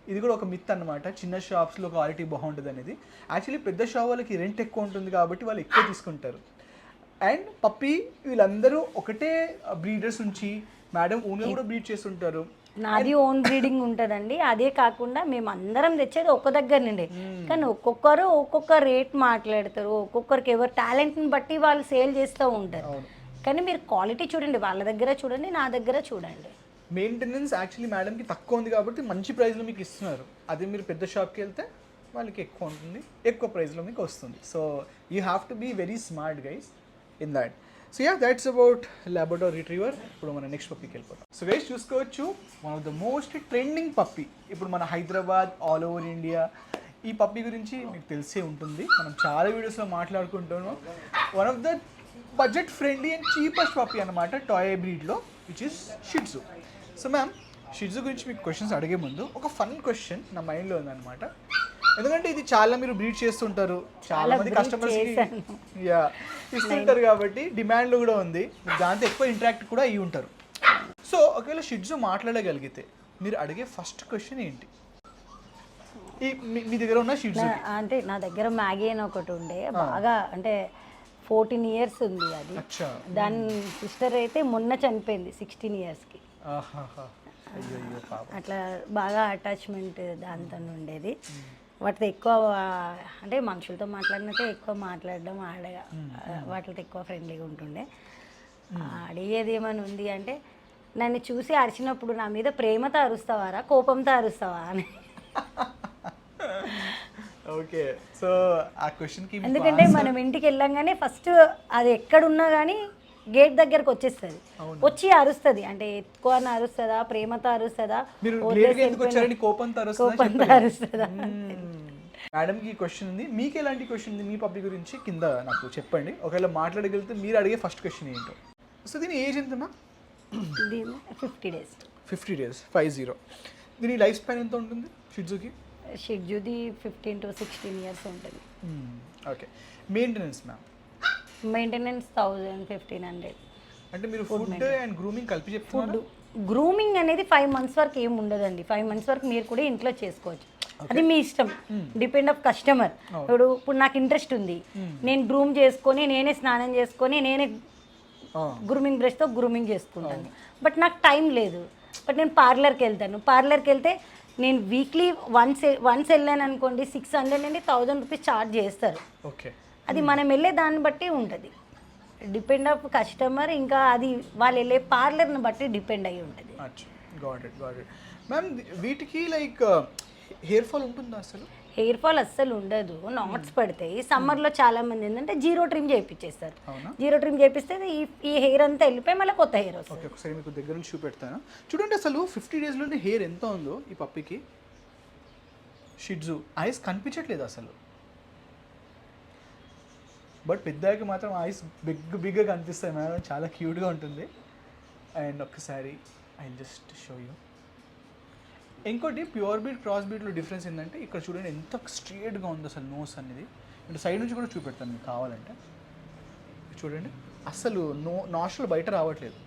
Speaker 1: ఇది కూడా ఒక మిత్ అన్నమాట. చిన్న షాప్స్లో క్వాలిటీ బాగుంటుంది అనేది. యాక్చువల్లీ పెద్ద షాప్ వాళ్ళకి రెంట్ ఎక్కువ ఉంటుంది కాబట్టి వాళ్ళు ఎక్కువ తీసుకుంటారు. అండ్ పప్పి వీళ్ళందరూ ఒకటే బ్రీడర్స్ నుంచి మేడం ఓన్గా కూడా బ్రీడ్ చేస్తుంటారు.
Speaker 2: నాది ఓన్ బ్రీడింగ్ ఉంటుందండి. అదే కాకుండా మేము అందరం తెచ్చేది ఒక దగ్గర నుండి, కానీ ఒక్కొక్కరు ఒక్కొక్క రేట్ మాట్లాడతారు. ఒక్కొక్కరికి ఎవరు టాలెంట్ని బట్టి వాళ్ళు సేల్ చేస్తూ ఉంటారు. కానీ మీరు క్వాలిటీ చూడండి, వాళ్ళ దగ్గర చూడండి, నా దగ్గర చూడండి.
Speaker 1: మెయింటెనెన్స్ యాక్చువల్లీ మేడంకి తక్కువ ఉంది కాబట్టి మంచి ప్రైస్లో మీకు ఇస్తున్నారు. అదే మీరు పెద్ద షాప్కి వెళ్తే వాళ్ళకి ఎక్కువ ఉంటుంది, ఎక్కువ ప్రైస్లో మీకు వస్తుంది. So you have to be very smart guys in that. So yeah, that's about Labrador retriever. ఇప్పుడు మన నెక్స్ట్ పప్పీకి వెళ్ళిపోతాం. సో గైస్ చూసుకోవచ్చు, one of the most trending puppy ఇప్పుడు మన హైదరాబాద్, ఆల్ ఓవర్ ఇండియా. ఈ పప్పీ గురించి మీకు తెలిసే ఉంటుంది, మనం చాలా వీడియోస్లో మాట్లాడుకుంటున్నాం. One of the budget friendly and cheapest puppy అనమాట టాయ్ బ్రీడ్లో, which is Shih Tzu. So ma'am, Shih Tzu గురించి మీకు క్వశ్చన్స్ అడిగే ముందు ఒక ఫన్ క్వశ్చన్ నా మైండ్లో ఉందన్నమాట. ఎందుకంటే ఇది చాలా మీరు బ్రీడ్ చేస్తుంటారు, చాలా మంది కస్టమర్స్కి యా ఇస్తుంటారు కాబట్టి డిమాండ్లో కూడా ఉంది, దాంతో ఎక్కువ ఇంటరాక్ట్ కూడా అయ్యి ఉంటారు. సో ఒకవేళ షిట్జు మాట్లాడగలిగితే మీరు అడిగే ఫస్ట్ క్వశ్చన్ ఏంటి? మీ దగ్గర ఉన్న షిట్జు
Speaker 2: అంటే నా దగ్గర మ్యాగీ అని ఒకటి ఉండే, బాగా అంటే 14 ఇయర్స్ ఉంది అది. దాని సిస్టర్ అయితే మొన్న చనిపోయింది 16 ఇయర్స్కి. అట్లా బాగా అటాచ్మెంట్ దాంతో ఉండేది. వాటితో ఎక్కువ అంటే మనుషులతో మాట్లాడినట్టే ఎక్కువ మాట్లాడడం, వాటితో ఎక్కువ ఫ్రెండ్లీగా ఉంటుండే. అడిగేది ఏమని ఉంది అంటే, నన్ను చూసి అరిచినప్పుడు నా మీద ప్రేమతో అరుస్తావారా కోపంతో అరుస్తావా అని.
Speaker 1: ఓకే, సో ఆ క్వశ్చన్కి
Speaker 2: ఎందుకంటే మనం ఇంటికి వెళ్ళంగానే ఫస్ట్ అది ఎక్కడున్నా కానీ గేట్ దగ్గరకు వచ్చేస్తుంది, వచ్చి అరుస్తుంది. అంటే ఎక్కువ అరుస్తుందా, ప్రేమతో అరుస్తుందా,
Speaker 1: కోపంతో
Speaker 2: అరుస్తుందా?
Speaker 1: మేడంకి క్వశ్చన్ ఉంది, మీకు ఎలాంటి క్వశ్చన్ ఉంది మీ పప్పీ గురించి కింద నాకు చెప్పండి. ఒకవేళ మాట్లాడగలిగితే మీరు అడిగే ఫస్ట్ క్వశ్చన్ ఏంటో. సో దీని ఏజ్ ఎంతనా?
Speaker 2: 50 days.
Speaker 1: 50 days, 50. దీని లైఫ్ స్పాన్ ఎంత ఉంటుంది షిట్జుకి?
Speaker 2: షిట్జుది 15 to 16 years ఉంటుంది.
Speaker 1: Okay, maintenance ma'am?
Speaker 2: మెయింటెనెన్స్ 1000-1500.
Speaker 1: అంటే మీరు ఫుడ్ అండ్ గ్రూమింగ్ కలిపి చెప్తున్నారు?
Speaker 2: గ్రూమింగ్ అనేది 5 months వరకు ఏమి ఉండదండి. 5 months వరకు మీరు కూడా ఇంట్లో చేసుకోవచ్చు, అది మీ ఇష్టం, డిపెండ్ ఆఫ్ కస్టమర్. ఇప్పుడు నాకు ఇంట్రెస్ట్ ఉంది, నేను గ్రూమ్ చేసుకొని నేనే స్నానం చేసుకొని నేనే గ్రూమింగ్ బ్రష్తో గ్రూమింగ్ చేసుకుంటాను. బట్ నాకు టైం లేదు, బట్ నేను పార్లర్కి వెళ్తాను. పార్లర్కి వెళ్తే నేను వీక్లీ వన్స్ వెళ్ళాను అనుకోండి, 600 నుండి 1000 రూపీస్ ఛార్జ్ చేస్తారు.
Speaker 1: ఓకే,
Speaker 2: అది మనం వెళ్ళే దాన్ని బట్టి ఉంటుంది, డిపెండ్ ఆఫ్ కస్టమర్. ఇంకా అది వాళ్ళు వెళ్ళే పార్లర్ని బట్టి డిపెండ్ అయ్యి ఉంటుంది.
Speaker 1: Got it. మ్యామ్, వీటికి లైక్ హెయిర్ ఫాల్ ఉంటుందా? అసలు
Speaker 2: హెయిర్ ఫాల్ అస్సలు ఉండదు, నాట్స్ పడతాయి. సమ్మర్లో చాలా మంది ఏంటంటే జీరో ట్రిమ్ చేయించేస్తారు. జీరో ట్రిమ్ చేపిస్తే ఈ హెయిర్ అంతా వెళ్ళిపోయి మళ్ళీ కొత్త హెయిర్ వస్తుంది.
Speaker 1: ఓకే, ఒకసారి మీకు దగ్గర నుంచి చూపెడతాను. చూడండి అసలు 50 daysలోనే హెయిర్ ఎంత ఉందో ఈ పప్పికి. షిట్జు ఐస్ కనిపించట్లేదు అసలు, బట్ పెద్దకి మాత్రం ఐస్ బిగ్గా కనిపిస్తాయి మేడం, చాలా క్యూట్గా ఉంటుంది. అండ్ ఒక్కసారి ఐ జస్ట్ షో యూ. ఇంకోటి ప్యూర్ బీడ్ క్రాస్ బీడ్లో డిఫరెన్స్ ఏంటంటే, ఇక్కడ చూడండి ఎంత స్ట్రేట్గా ఉంది అసలు నోస్ అనేది. ఇటు సైడ్ నుంచి కూడా చూపెడతాను మీకు కావాలంటే. చూడండి అసలు నాస్ట్రల్ బయట రావట్లేదు.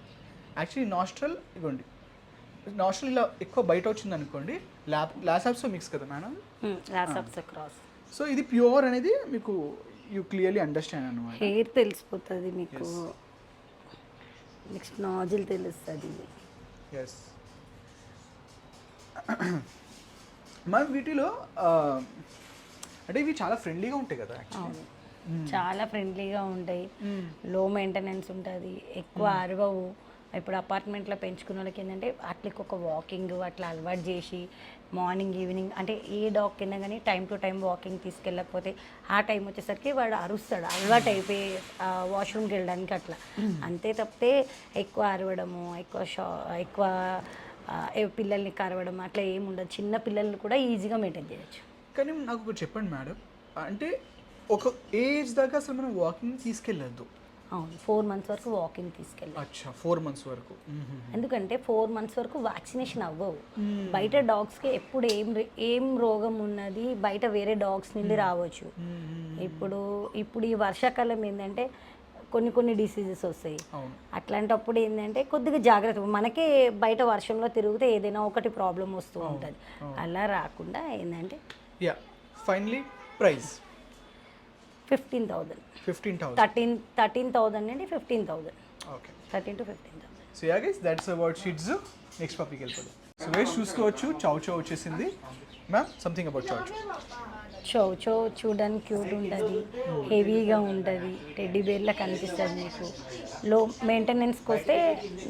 Speaker 1: యాక్చువల్లీ నాస్ట్రల్ ఇవ్వండి, నాస్ట్రల్ ఇలా ఎక్కువ బయట వచ్చింది అనుకోండి, లాసాప్స్తో మిక్స్ కదా మేడం.
Speaker 2: క్రాస్.
Speaker 1: సో ఇది ప్యూర్ అనేది మీకు యూ క్లియర్లీ అండర్స్టాండ్ అన్నమాట.
Speaker 2: హెయిర్ తెలిసిపోతుంది మీకు, నెక్స్ట్ నాజిల్ తెలుస్తుంది.
Speaker 1: ఎస్, మనం వీటిలో అంటే ఇవి చాలా ఫ్రెండ్లీగా ఉంటాయి కదా.
Speaker 2: చాలా ఫ్రెండ్లీగా ఉంటాయి, లో మెయింటెనెన్స్ ఉంటుంది, ఎక్కువ అరవవు, ఇప్పుడు అపార్ట్మెంట్లో పెంచుకున్న వాళ్ళకి ఏంటంటే అట్లకి ఒక వాకింగ్ అట్లా అలవాటు చేసి మార్నింగ్ ఈవినింగ్ అంటే ఏ డాగ్ కింద కానీ టైం టు టైం వాకింగ్ తీసుకెళ్ళకపోతే ఆ టైం వచ్చేసరికి వాడు అరుస్తాడు, అలవాటు అయిపోయి వాష్రూమ్కి వెళ్ళడానికి అట్లా. అంతే తప్పితే ఎక్కువ అరవడము, ఎక్కువ పిల్లల్ని కరవడం అట్లా ఏముండదు. చిన్న పిల్లల్ని కూడా ఈజీగా మెయింటైన్ చేయొచ్చు.
Speaker 1: కానీ నాకు ఒకటి చెప్పండి మేడం, అంటే ఒక ఏజ్ దాకా అసలు మనం వాకింగ్ తీసుకెళ్ళద్దు.
Speaker 2: అవును, 4 months వరకు వాకింగ్ తీసుకెళ్ళాలి.
Speaker 1: అచ్చా, 4 months వరకు.
Speaker 2: ఎందుకంటే 4 months వరకు వ్యాక్సినేషన్ అవ్వవు. బయట డాగ్స్కి ఎప్పుడు ఏం రోగం ఉన్నది బయట వేరే డాగ్స్ నుండి రావచ్చు. ఇప్పుడు ఈ వర్షాకాలం ఏంటంటే కొన్ని డిసీజెస్ వస్తాయి. అట్లాంటప్పుడు ఏంటంటే కొద్దిగా జాగ్రత్త, మనకే బయట వర్షంలో తిరిగితే ఏదైనా ఒకటి ప్రాబ్లం వస్తూ ఉంటుంది. అలా రాకుండా ఏంటంటే
Speaker 1: యా, ఫైనలీ ప్రైస్
Speaker 2: 15,000.
Speaker 1: 15,000.
Speaker 2: 13,000 నుండి 15,000.
Speaker 1: Okay,
Speaker 2: 13 to 15,000.
Speaker 1: So yeah guys, that's about Shih Tzu. Next పప్పీకి వెళ్ళిపోదాం. సో గైస్ చూసుకోవచ్చు, చౌ వచ్చేసింది. మ్యామ్, సంథింగ్ అబౌట్
Speaker 2: చౌ చూడడానికి క్యూట్ ఉంటుంది, హెవీగా ఉంటుంది, టెడ్డీ బేర్లా కనిపిస్తుంది మీకు. లో మెయింటెనెన్స్కి వస్తే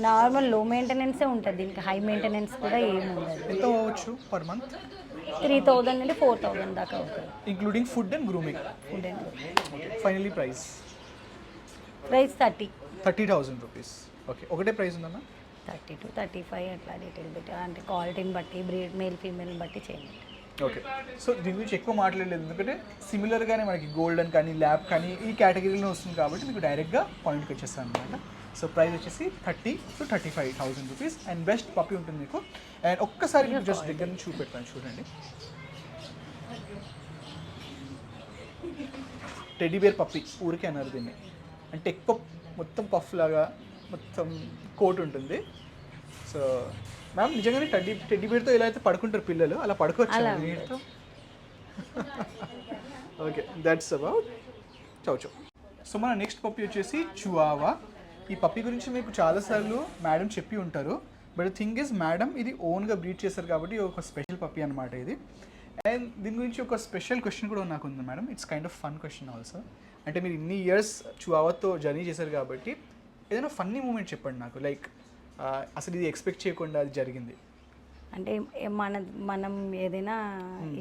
Speaker 2: నార్మల్ లో మెయింటెనెన్సే ఉంటుంది, ఇంకా హై మెయింటెనెన్స్ కూడా ఏమి ఉండదు.
Speaker 1: ఎంత అవ్వచ్చు పర్ మంత్?
Speaker 2: 3,000 నుండి 4,000 దాకా అవుతుంది,
Speaker 1: including food and grooming. Finally price 30,000 rupees. Okay, ఒకటే ప్రైస్ ఉందన్నా?
Speaker 2: 30 to 35 అట్లా డీటెయిల్ పెట్టి, అంటే క్వాలిటీని బట్టి బ్రీడ్ మేల్ ఫీమేల్ని బట్టి చేయండి.
Speaker 1: ఓకే, సో దీని గురించి ఎక్కువ మాట్లాడలేదు, ఎందుకంటే సిమిలర్గానే మనకి గోల్డెన్ కానీ ల్యాబ్ కానీ ఈ కేటగిరీలో వస్తుంది కాబట్టి మీకు డైరెక్ట్గా పాయింట్కి వచ్చేస్తాను అనమాట. సో ప్రైస్ వచ్చేసి 30 to 35,000 rupees. And best puppy ఉంటుంది మీకు. అండ్ ఒక్కసారి మీకు జస్ట్ దగ్గర నుంచి చూపెడతాను, చూడండి. టెడ్డీ బేర్ పప్పీ ఊరికే అన్నారు దీన్ని, అంటే ఎక్కువ మొత్తం పఫ్ లాగా మొత్తం కోట్ ఉంటుంది. సో మ్యామ్, నిజంగానే టెడ్డీ బేర్తో ఎలా అయితే పడుకుంటారు పిల్లలు, అలా పడుకోవచ్చు వీటితో. Okay, that's about chow. So మన నెక్స్ట్ పప్పీ వచ్చేసి చివావా. ఈ పప్పీ గురించి మీకు చాలాసార్లు మేడం చెప్పి ఉంటారు, బట్ థింగ్ ఇస్ మేడం ఇది ఓన్గా బ్రీడ్ చేశారు కాబట్టి ఒక స్పెషల్ పప్పీ అనమాట ఇది. అండ్ దీని గురించి ఒక స్పెషల్ క్వశ్చన్ కూడా నాకు ఉంది madam. It's kind of fun question also. అంటే మీరు ఇన్ని ఇయర్స్ చివావాతో జర్నీ చేశారు కాబట్టి ఏదైనా ఫన్నీ మూమెంట్ చెప్పండి నాకు, లైక్ అసలు ఇది ఎక్స్పెక్ట్ చేయకుండా అది జరిగింది.
Speaker 2: అంటే మనం ఏదైనా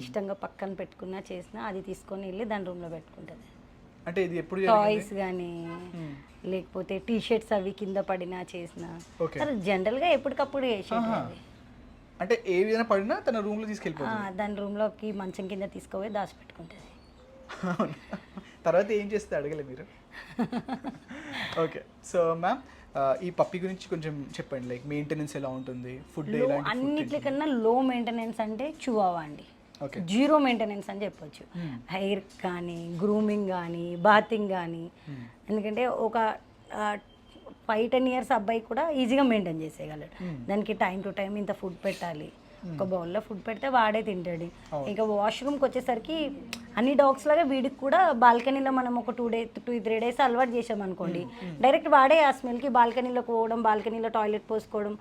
Speaker 2: ఇష్టంగా పక్కన పెట్టుకున్నా చేసినా అది తీసుకొని వెళ్ళి దాని రూమ్లో పెట్టుకుంటుంది.
Speaker 1: అంటే ఇది ఎప్పుడు
Speaker 2: టాయ్స్ కానీ లేకపోతే టీ షర్ట్స్ అవి కింద పడినా చేసినా జనరల్గా ఎప్పటికప్పుడు చేసేది.
Speaker 1: అంటే ఏ విధంగా పడినా తన రూమ్లో తీసుకెళ్ళిపోతుంది,
Speaker 2: దాని రూమ్లోకి మంచం కింద తీసుకుపోయి దాచిపెట్టుకుంటుంది.
Speaker 1: తర్వాత ఏం చేస్తే అడగలే మీరు? ఓకే, సో మ్యామ్ ఈ పప్పీ గురించి కొంచెం చెప్పండి, లైక్ మెయింటెనెన్స్ ఎలా ఉంటుంది, ఫుడ్
Speaker 2: అన్నిటికన్నా లో మెయింటెనెన్స్ అంటే చివావా అండి. 0 మెయింటెనెన్స్ అని చెప్పొచ్చు. హెయిర్ కానీ గ్రూమింగ్ కానీ బాతింగ్ కానీ, ఎందుకంటే ఒక 5-10 years అబ్బాయి కూడా ఈజీగా మెయింటైన్ చేసేయగలడు. దానికి టైం టు టైం ఇంత ఫుడ్ పెట్టాలి, ఒక బౌల్లో ఫుడ్ పెడితే వాడే తింటాడు. ఇంకా వాష్రూమ్కి వచ్చేసరికి అన్ని డాగ్స్ లాగా వీడికి కూడా బాల్కనీలో మనం ఒక 2-3 days అలవాటు చేసామనుకోండి, డైరెక్ట్ వాడే ఆ స్మెల్కి బాల్కనీలోకి పోవడం, బాల్కనీలో టాయిలెట్ పోసుకోవడం,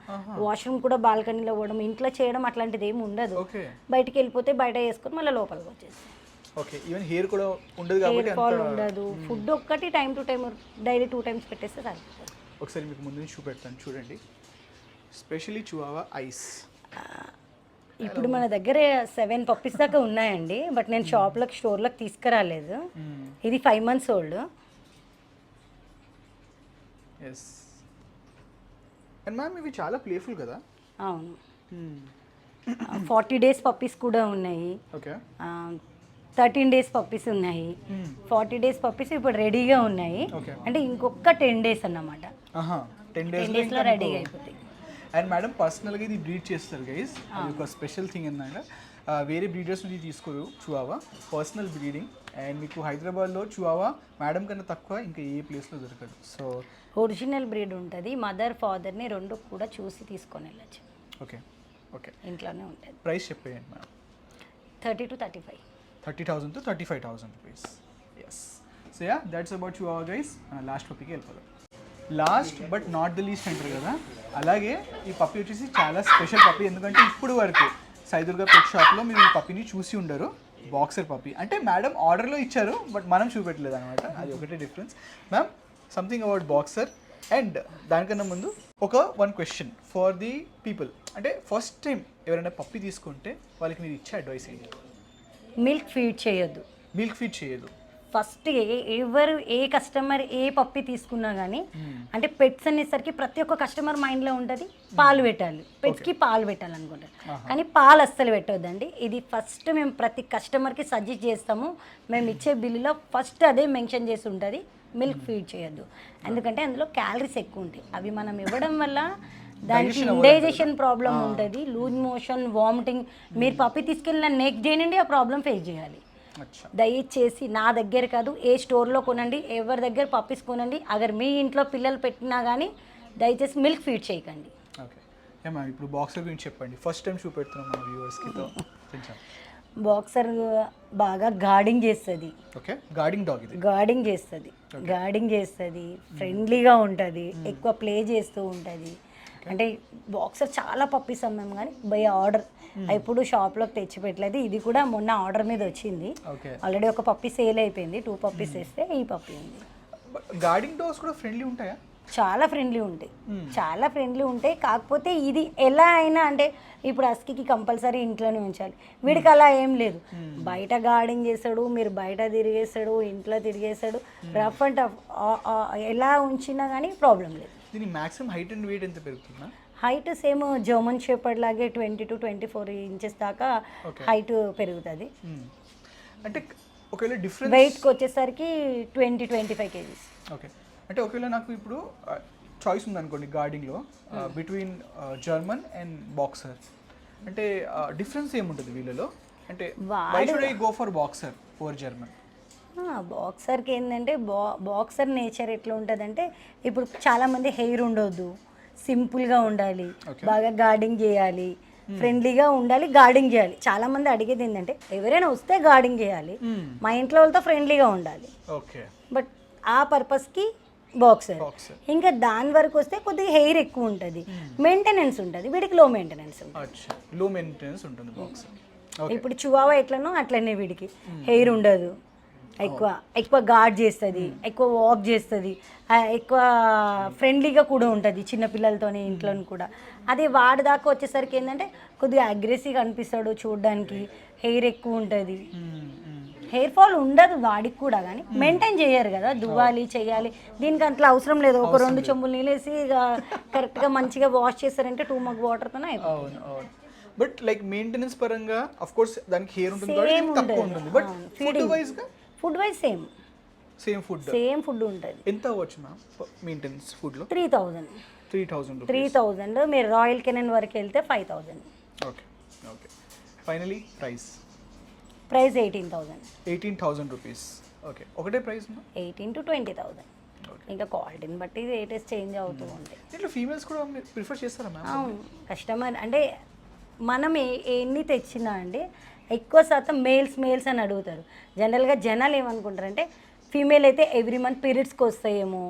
Speaker 2: వాష్రూమ్ కూడా బాల్కనీలో పోవడం, ఇంట్లో చేయడం అట్లాంటిది ఏమి ఉండదు. బయటికి వెళ్ళిపోతే బయట వేసుకొని మళ్ళీ లోపలికి వచ్చేస్తాం.
Speaker 1: హెయిర్ కూడా ఉండదు,
Speaker 2: హెయిర్ ఫాల్ ఉండదు. ఫుడ్ ఒక్కటి time to time daily 2 times పెట్టేస్తే సరిపోతుంది.
Speaker 1: ఒకసారి మీకు ముందు నుంచి చూపెడతాను, చూడండి. Specially Chihuahua ice.
Speaker 2: ఇప్పుడు మన దగ్గర 7 పప్పీస్ దాకా ఉన్నాయండి, బట్ నేను స్టోర్లోకి తీసుకురాలేదు. ఇది 5 months old.
Speaker 1: Yes. And ma'am ఇవి చాలా ప్లేఫుల్ కదా?
Speaker 2: అవును. 40 days పప్పీస్ కూడా ఉన్నాయి, 13 days పప్పీస్ ఉన్నాయి. 40 days పప్పీస్ ఇప్పుడు రెడీగా ఉన్నాయి, అంటే ఇంకొక 10 days అన్నమాట.
Speaker 1: 10
Speaker 2: daysలో రెడీగా అయిపోతాయి.
Speaker 1: అండ్ మేడం పర్సనల్గా ఇది బ్రీడ్ చేస్తారు గైస్, అది ఒక స్పెషల్ థింగ్ ఏంటంటే వేరే బ్రీడర్స్ నుంచి తీసుకోరు చివావా, పర్సనల్ బ్రీడింగ్. అండ్ మీకు హైదరాబాద్లో చివావా మేడం కన్నా తక్కువ ఇంకా ఏ ప్లేస్లో దొరకదు. సో
Speaker 2: ఒరిజినల్ బ్రీడ్ ఉంటుంది, మదర్ ఫాదర్ని 2 కూడా చూసి తీసుకొని వెళ్ళచ్చు.
Speaker 1: ఓకే,
Speaker 2: ఇంట్లోనే ఉంటుంది.
Speaker 1: ప్రైస్ చెప్పేయండి madam.
Speaker 2: 30 to 35.
Speaker 1: 30,000 to 35,000 rupees. Yes. So yeah, that's about Chihuahua guys. Last పప్పీకి వెళ్ళిపోదాం. Last but not the least అంటారు కదా, అలాగే ఈ పప్పీ వచ్చేసి చాలా స్పెషల్ పప్పీ. ఎందుకంటే ఇప్పుడు వరకు సైదుర్గా పెట్ షాప్లో మీరు ఈ పప్పీని చూసి ఉండరు. బాక్సర్ పప్పీ అంటే మేడం ఆర్డర్లో ఇచ్చారు, బట్ మనం చూపెట్టలేదు అనమాట, అది ఒకటే difference. Ma'am, something about boxer. And దానికన్నా ముందు ఒక one question for the people, అంటే ఫస్ట్ టైం ఎవరైనా పప్పి తీసుకుంటే వాళ్ళకి మీరు ఇచ్చే అడ్వైస్ ఏంటి?
Speaker 2: మిల్క్ ఫీడ్ చేయొద్దు.
Speaker 1: మిల్క్ ఫీడ్ చేయదు.
Speaker 2: ఫస్ట్ ఎవరు ఏ కస్టమర్ ఏ పప్పి తీసుకున్నా కానీ అంటే పెట్స్ అనేసరికి ప్రతి ఒక్క కస్టమర్ మైండ్లో ఉంటుంది పాలు పెట్టాలి, పెట్స్కి పాలు పెట్టాలనుకుంటారు. కానీ పాలు అస్సలు పెట్టొద్దండి. ఇది ఫస్ట్ మేము ప్రతి కస్టమర్కి సజెస్ట్ చేస్తాము. మేము ఇచ్చే బిల్లులో ఫస్ట్ అదే మెన్షన్ చేసి ఉంటుంది, మిల్క్ ఫీడ్ చేయొద్దు. ఎందుకంటే అందులో క్యాలరీస్ ఎక్కువ ఉంటాయి. అవి మనం ఇవ్వడం వల్ల దానికి ఇండైజెషన్ ప్రాబ్లం ఉంటుంది, లూజ్ మోషన్, వామిటింగ్. మీరు పప్పి తీసుకెళ్ళిన నెక్స్ట్ డే నుండి ఆ ప్రాబ్లం ఫేస్ చేయాలి. దయచేసి నా దగ్గర కాదు, ఏ స్టోర్లో కొనండి, ఎవరి దగ్గర పప్పీస్ కొనండి. అగర్ మీ ఇంట్లో పిల్లలు పెట్టినా కానీ దయచేసి మిల్క్ ఫీడ్ చేయకండి.
Speaker 1: ఓకే ఏమా ఇప్పుడు బాక్సర్ గురించి చెప్పండి. ఫస్ట్ టైం చూపెడుతున్నాం మన వ్యూవర్స్కి.
Speaker 2: బాక్సర్ బాగా గార్డింగ్ చేస్తుంది.
Speaker 1: ఓకే గార్డింగ్ డాగ్ ఇది.
Speaker 2: గార్డింగ్ చేస్తుంది, ఫ్రెండ్లీగా ఉంటుంది, ఎక్కువ ప్లే చేస్తూ ఉంటుంది. అంటే బాక్సర్ చాలా పప్పీస్ అమ్మాము కానీ బై ఆర్డర్, ఇప్పుడు షాప్లోకి తెచ్చి పెట్టలేదు. ఇది కూడా మొన్న ఆర్డర్ మీద వచ్చింది. ఆల్రెడీ ఒక పప్పీ సేల్ అయిపోయింది, 2 పప్పీస్ వేస్తే ఈ పప్పీ ఉంది.
Speaker 1: గార్డింగ్ డాగ్స్ కూడా ఫ్రెండ్లీ ఉంటాయా?
Speaker 2: చాలా ఫ్రెండ్లీ ఉంటాయి. కాకపోతే ఇది ఎలా అయినా అంటే ఇప్పుడు అస్కికి కంపల్సరీ ఇంట్లోనే ఉంచాలి, వీడికి అలా ఏం లేదు. బయట గార్డింగ్ చేస్తాడు, మీరు బయట తిరిగేస్తాడు, ఇంట్లో తిరిగేస్తాడు, రఫ్ అండ్ టఫ్ ఎలా ఉంచినా కానీ ప్రాబ్లం లేదు.
Speaker 1: దీని మాక్సిమం హైట్ అండ్ వెయిట్ ఎంత పెరుగుతుందా?
Speaker 2: హైట్ సేమ్ జర్మన్ షెపర్డ్ లాగే 20 to 24 ఇంచెస్ దాకా హైట్ పెరుగుతుంది.
Speaker 1: అంటే ఒకవేళ డిఫరెన్స్
Speaker 2: వెయిట్కి వచ్చేసరికి 20-25 kgs.
Speaker 1: ఓకే అంటే ఒకవేళ నాకు ఇప్పుడు చాయిస్ ఉందనుకోండి గార్డింగ్లో బిట్వీన్ జర్మన్ అండ్ బాక్సర్, అంటే డిఫరెన్స్ ఏముంటుంది వీళ్ళలో? అంటే why should I go for boxer over German?
Speaker 2: బాక్సర్కి ఏంటంటే బాక్సర్ నేచర్ ఎట్లా ఉంటుందంటే ఇప్పుడు చాలామంది హెయిర్ ఉండొద్దు, సింపుల్గా ఉండాలి, బాగా గార్డింగ్ చేయాలి, ఫ్రెండ్లీగా ఉండాలి, గార్డింగ్ చేయాలి. చాలామంది అడిగేది ఏంటంటే ఎవరైనా వస్తే గార్డింగ్ చేయాలి, మా ఇంట్లో వాళ్ళతో ఫ్రెండ్లీగా ఉండాలి.
Speaker 1: ఓకే
Speaker 2: బట్ ఆ పర్పస్కి బాక్సర్. ఇంకా దాని వరకు వస్తే కొద్దిగా హెయిర్ ఎక్కువ ఉంటుంది, మెయింటెనెన్స్ ఉంటుంది, వీడికి లో మెయింటెనెన్స్
Speaker 1: ఉంటుంది బాక్సర్.
Speaker 2: ఇప్పుడు చివావా ఎట్లనో అట్లనే వీడికి హెయిర్ ఉండదు, ఎక్కువ గార్డ్ చేస్తుంది, ఎక్కువ వాక్ చేస్తుంది, ఎక్కువ ఫ్రెండ్లీగా కూడా ఉంటుంది చిన్నపిల్లలతోనే ఇంట్లో కూడా. అదే వాడి దాకా వచ్చేసరికి ఏంటంటే కొద్దిగా అగ్రెసివ్గా అనిపిస్తాడు చూడడానికి, హెయిర్ ఎక్కువ ఉంటుంది, హెయిర్ ఫాల్ ఉండదు వాడికి కూడా. కానీ మెయింటైన్ చేయరు కదా, దువ్వాలి చేయాలి, దీనికి అట్లా అవసరం లేదు. ఒక 2 చెంబులు నీళ్ళేసి కరెక్ట్గా మంచిగా వాష్ చేస్తారంటే 2 mug వాటర్తోనే అయిపోతుంది.
Speaker 1: బట్ లైక్ మెయింటెనెన్స్ పరంగా ఆఫ్ కోర్స్ దానికి హెయిర్ ఉంటుంది, but
Speaker 2: food wise same food ఉంటుంది.
Speaker 1: ఎంత అవ్వచ్చు మ్యామ్ మెయింటెనెన్స్ ఫుడ్లో?
Speaker 2: 3000 మీరు రాయల్ కెనన్ వరకు వెళ్తే 5000.
Speaker 1: Okay finally price
Speaker 2: 18,000
Speaker 1: rupees. Okay ఒకటే ప్రైస్
Speaker 2: 18 to 20,000. ఇంకా క్వాలిటీని బట్టి రేటెస్ చేంజ్ అవుతూ ఉంటాయి.
Speaker 1: ఇట్లా ఫీమేల్స్ కూడా ప్రిఫర్ చేస్తారా మ్యామ్?
Speaker 2: అవును, కస్టమర్ అంటే మనం ఎన్ని తెచ్చినా అండి ఎక్కువ శాతం మేల్స్ అని అడుగుతారు. జనరల్గా జనాలు ఏమనుకుంటారంటే ఫీమేల్ అయితే ఎవ్రీ మంత్ పీరియడ్స్కి వస్తాయేమో,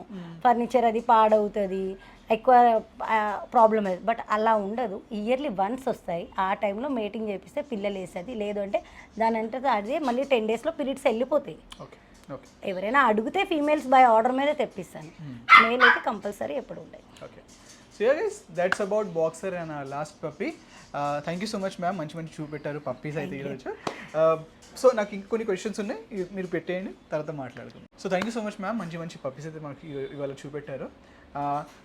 Speaker 2: ఫర్నిచర్ అది పాడవుతుంది, ఎక్కువ ప్రాబ్లం అవుతుంది. బట్ అలా ఉండదు, ఇయర్లీ వన్స్ వస్తాయి. ఆ టైంలో మేటింగ్ చేపిస్తే పిల్లలు వేస్తుంది, లేదు అంటే దాని అంటే అదే మళ్ళీ 10 daysలో పీరియడ్స్ వెళ్ళిపోతాయి. ఎవరైనా అడిగితే ఫీమేల్స్ బై ఆర్డర్ మీద తెప్పిస్తాను, మేల్ అయితే కంపల్సరీ ఎప్పుడు ఉంటాయి.
Speaker 1: Okay so guys that's about boxer and last puppy. Thank you so much ma'am, మంచి చూపెట్టారు పప్పీస్ అయితే ఈరోజు. సో నాకు ఇంకొన్ని క్వశ్చన్స్ ఉన్నాయి, మీరు పెట్టేయండి, తర్వాత మాట్లాడుకుందాం. So thank you so much ma'am, మంచి పప్పీస్ అయితే మనకి ఇవాళ చూపెట్టారు.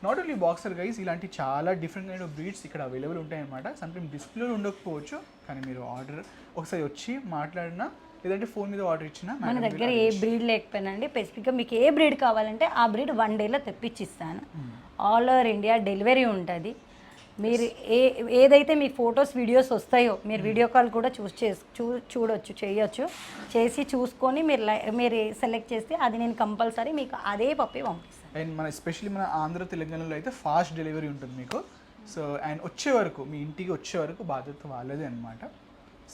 Speaker 1: నాట్ ఓన్లీ బాక్సర్ గైస్, ఇలాంటి చాలా డిఫరెంట్ కైండ్ ఆఫ్ బ్రీడ్స్ ఇక్కడ అవైలబుల్ ఉంటాయన్నమాట. సమ్టైమ్ డిస్ప్లేలో ఉండకపోవచ్చు, కానీ మీరు ఆర్డర్ ఒకసారి వచ్చి మాట్లాడినా లేదంటే ఫోన్ మీద ఆర్డర్ ఇచ్చినా
Speaker 2: మన దగ్గర ఏ బ్రీడ్ లేకపోయినా అండి, స్పెసిఫిక్గా మీకు ఏ బ్రీడ్ కావాలంటే ఆ బ్రీడ్ 1 dayలో తెప్పించిస్తాను. ఆల్ ఓవర్ ఇండియా డెలివరీ ఉంటుంది. మీరు ఏదైతే మీ ఫొటోస్ వీడియోస్ వస్తాయో మీరు వీడియో కాల్ కూడా చూడొచ్చు, చేయొచ్చు. చేసి చూసుకొని మీరు సెలెక్ట్ చేస్తే అది నేను కంపల్సరీ మీకు అదే పప్పి పంపిస్తాను.
Speaker 1: అండ్ మన ఎస్పెషల్లీ మన ఆంధ్ర తెలంగాణలో అయితే ఫాస్ట్ డెలివరీ ఉంటుంది మీకు. సో అండ్ వచ్చే వరకు మీ ఇంటికి వచ్చే వరకు బాధ్యత వాళ్ళదే అనమాట.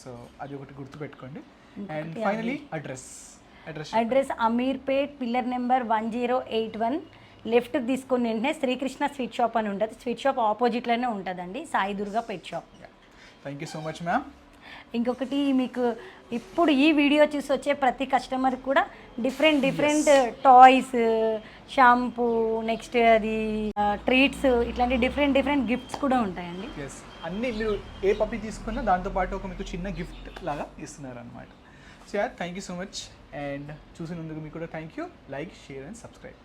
Speaker 1: సో అది ఒకటి గుర్తుపెట్టుకోండి. And finally
Speaker 2: address Ameerpet pillar number 1081 లెఫ్ట్కి తీసుకొని వెంటనే శ్రీకృష్ణ స్వీట్ షాప్ అని ఉంటుంది. స్వీట్ షాప్ ఆపోజిట్లోనే ఉంటుందండి, Sai Durga pet shop.
Speaker 1: Thank you so much ma'am.
Speaker 2: ఇంకొకటి మీకు ఇప్పుడు ఈ వీడియో చూసి వచ్చే ప్రతి కస్టమర్కి కూడా డిఫరెంట్ టాయ్స్, షాంపూ, నెక్స్ట్ అది ట్రీట్స్, ఇట్లాంటి డిఫరెంట్ గిఫ్ట్స్ కూడా ఉంటాయండి.
Speaker 1: ఎస్, అన్నీ మీరు ఏ పప్పి తీసుకున్నా దాంతోపాటు ఒక మీకు చిన్న గిఫ్ట్ లాగా ఇస్తున్నారు అనమాట. So thank you so much, and చూసినందుకు మీకు కూడా thank you. Like, share and subscribe.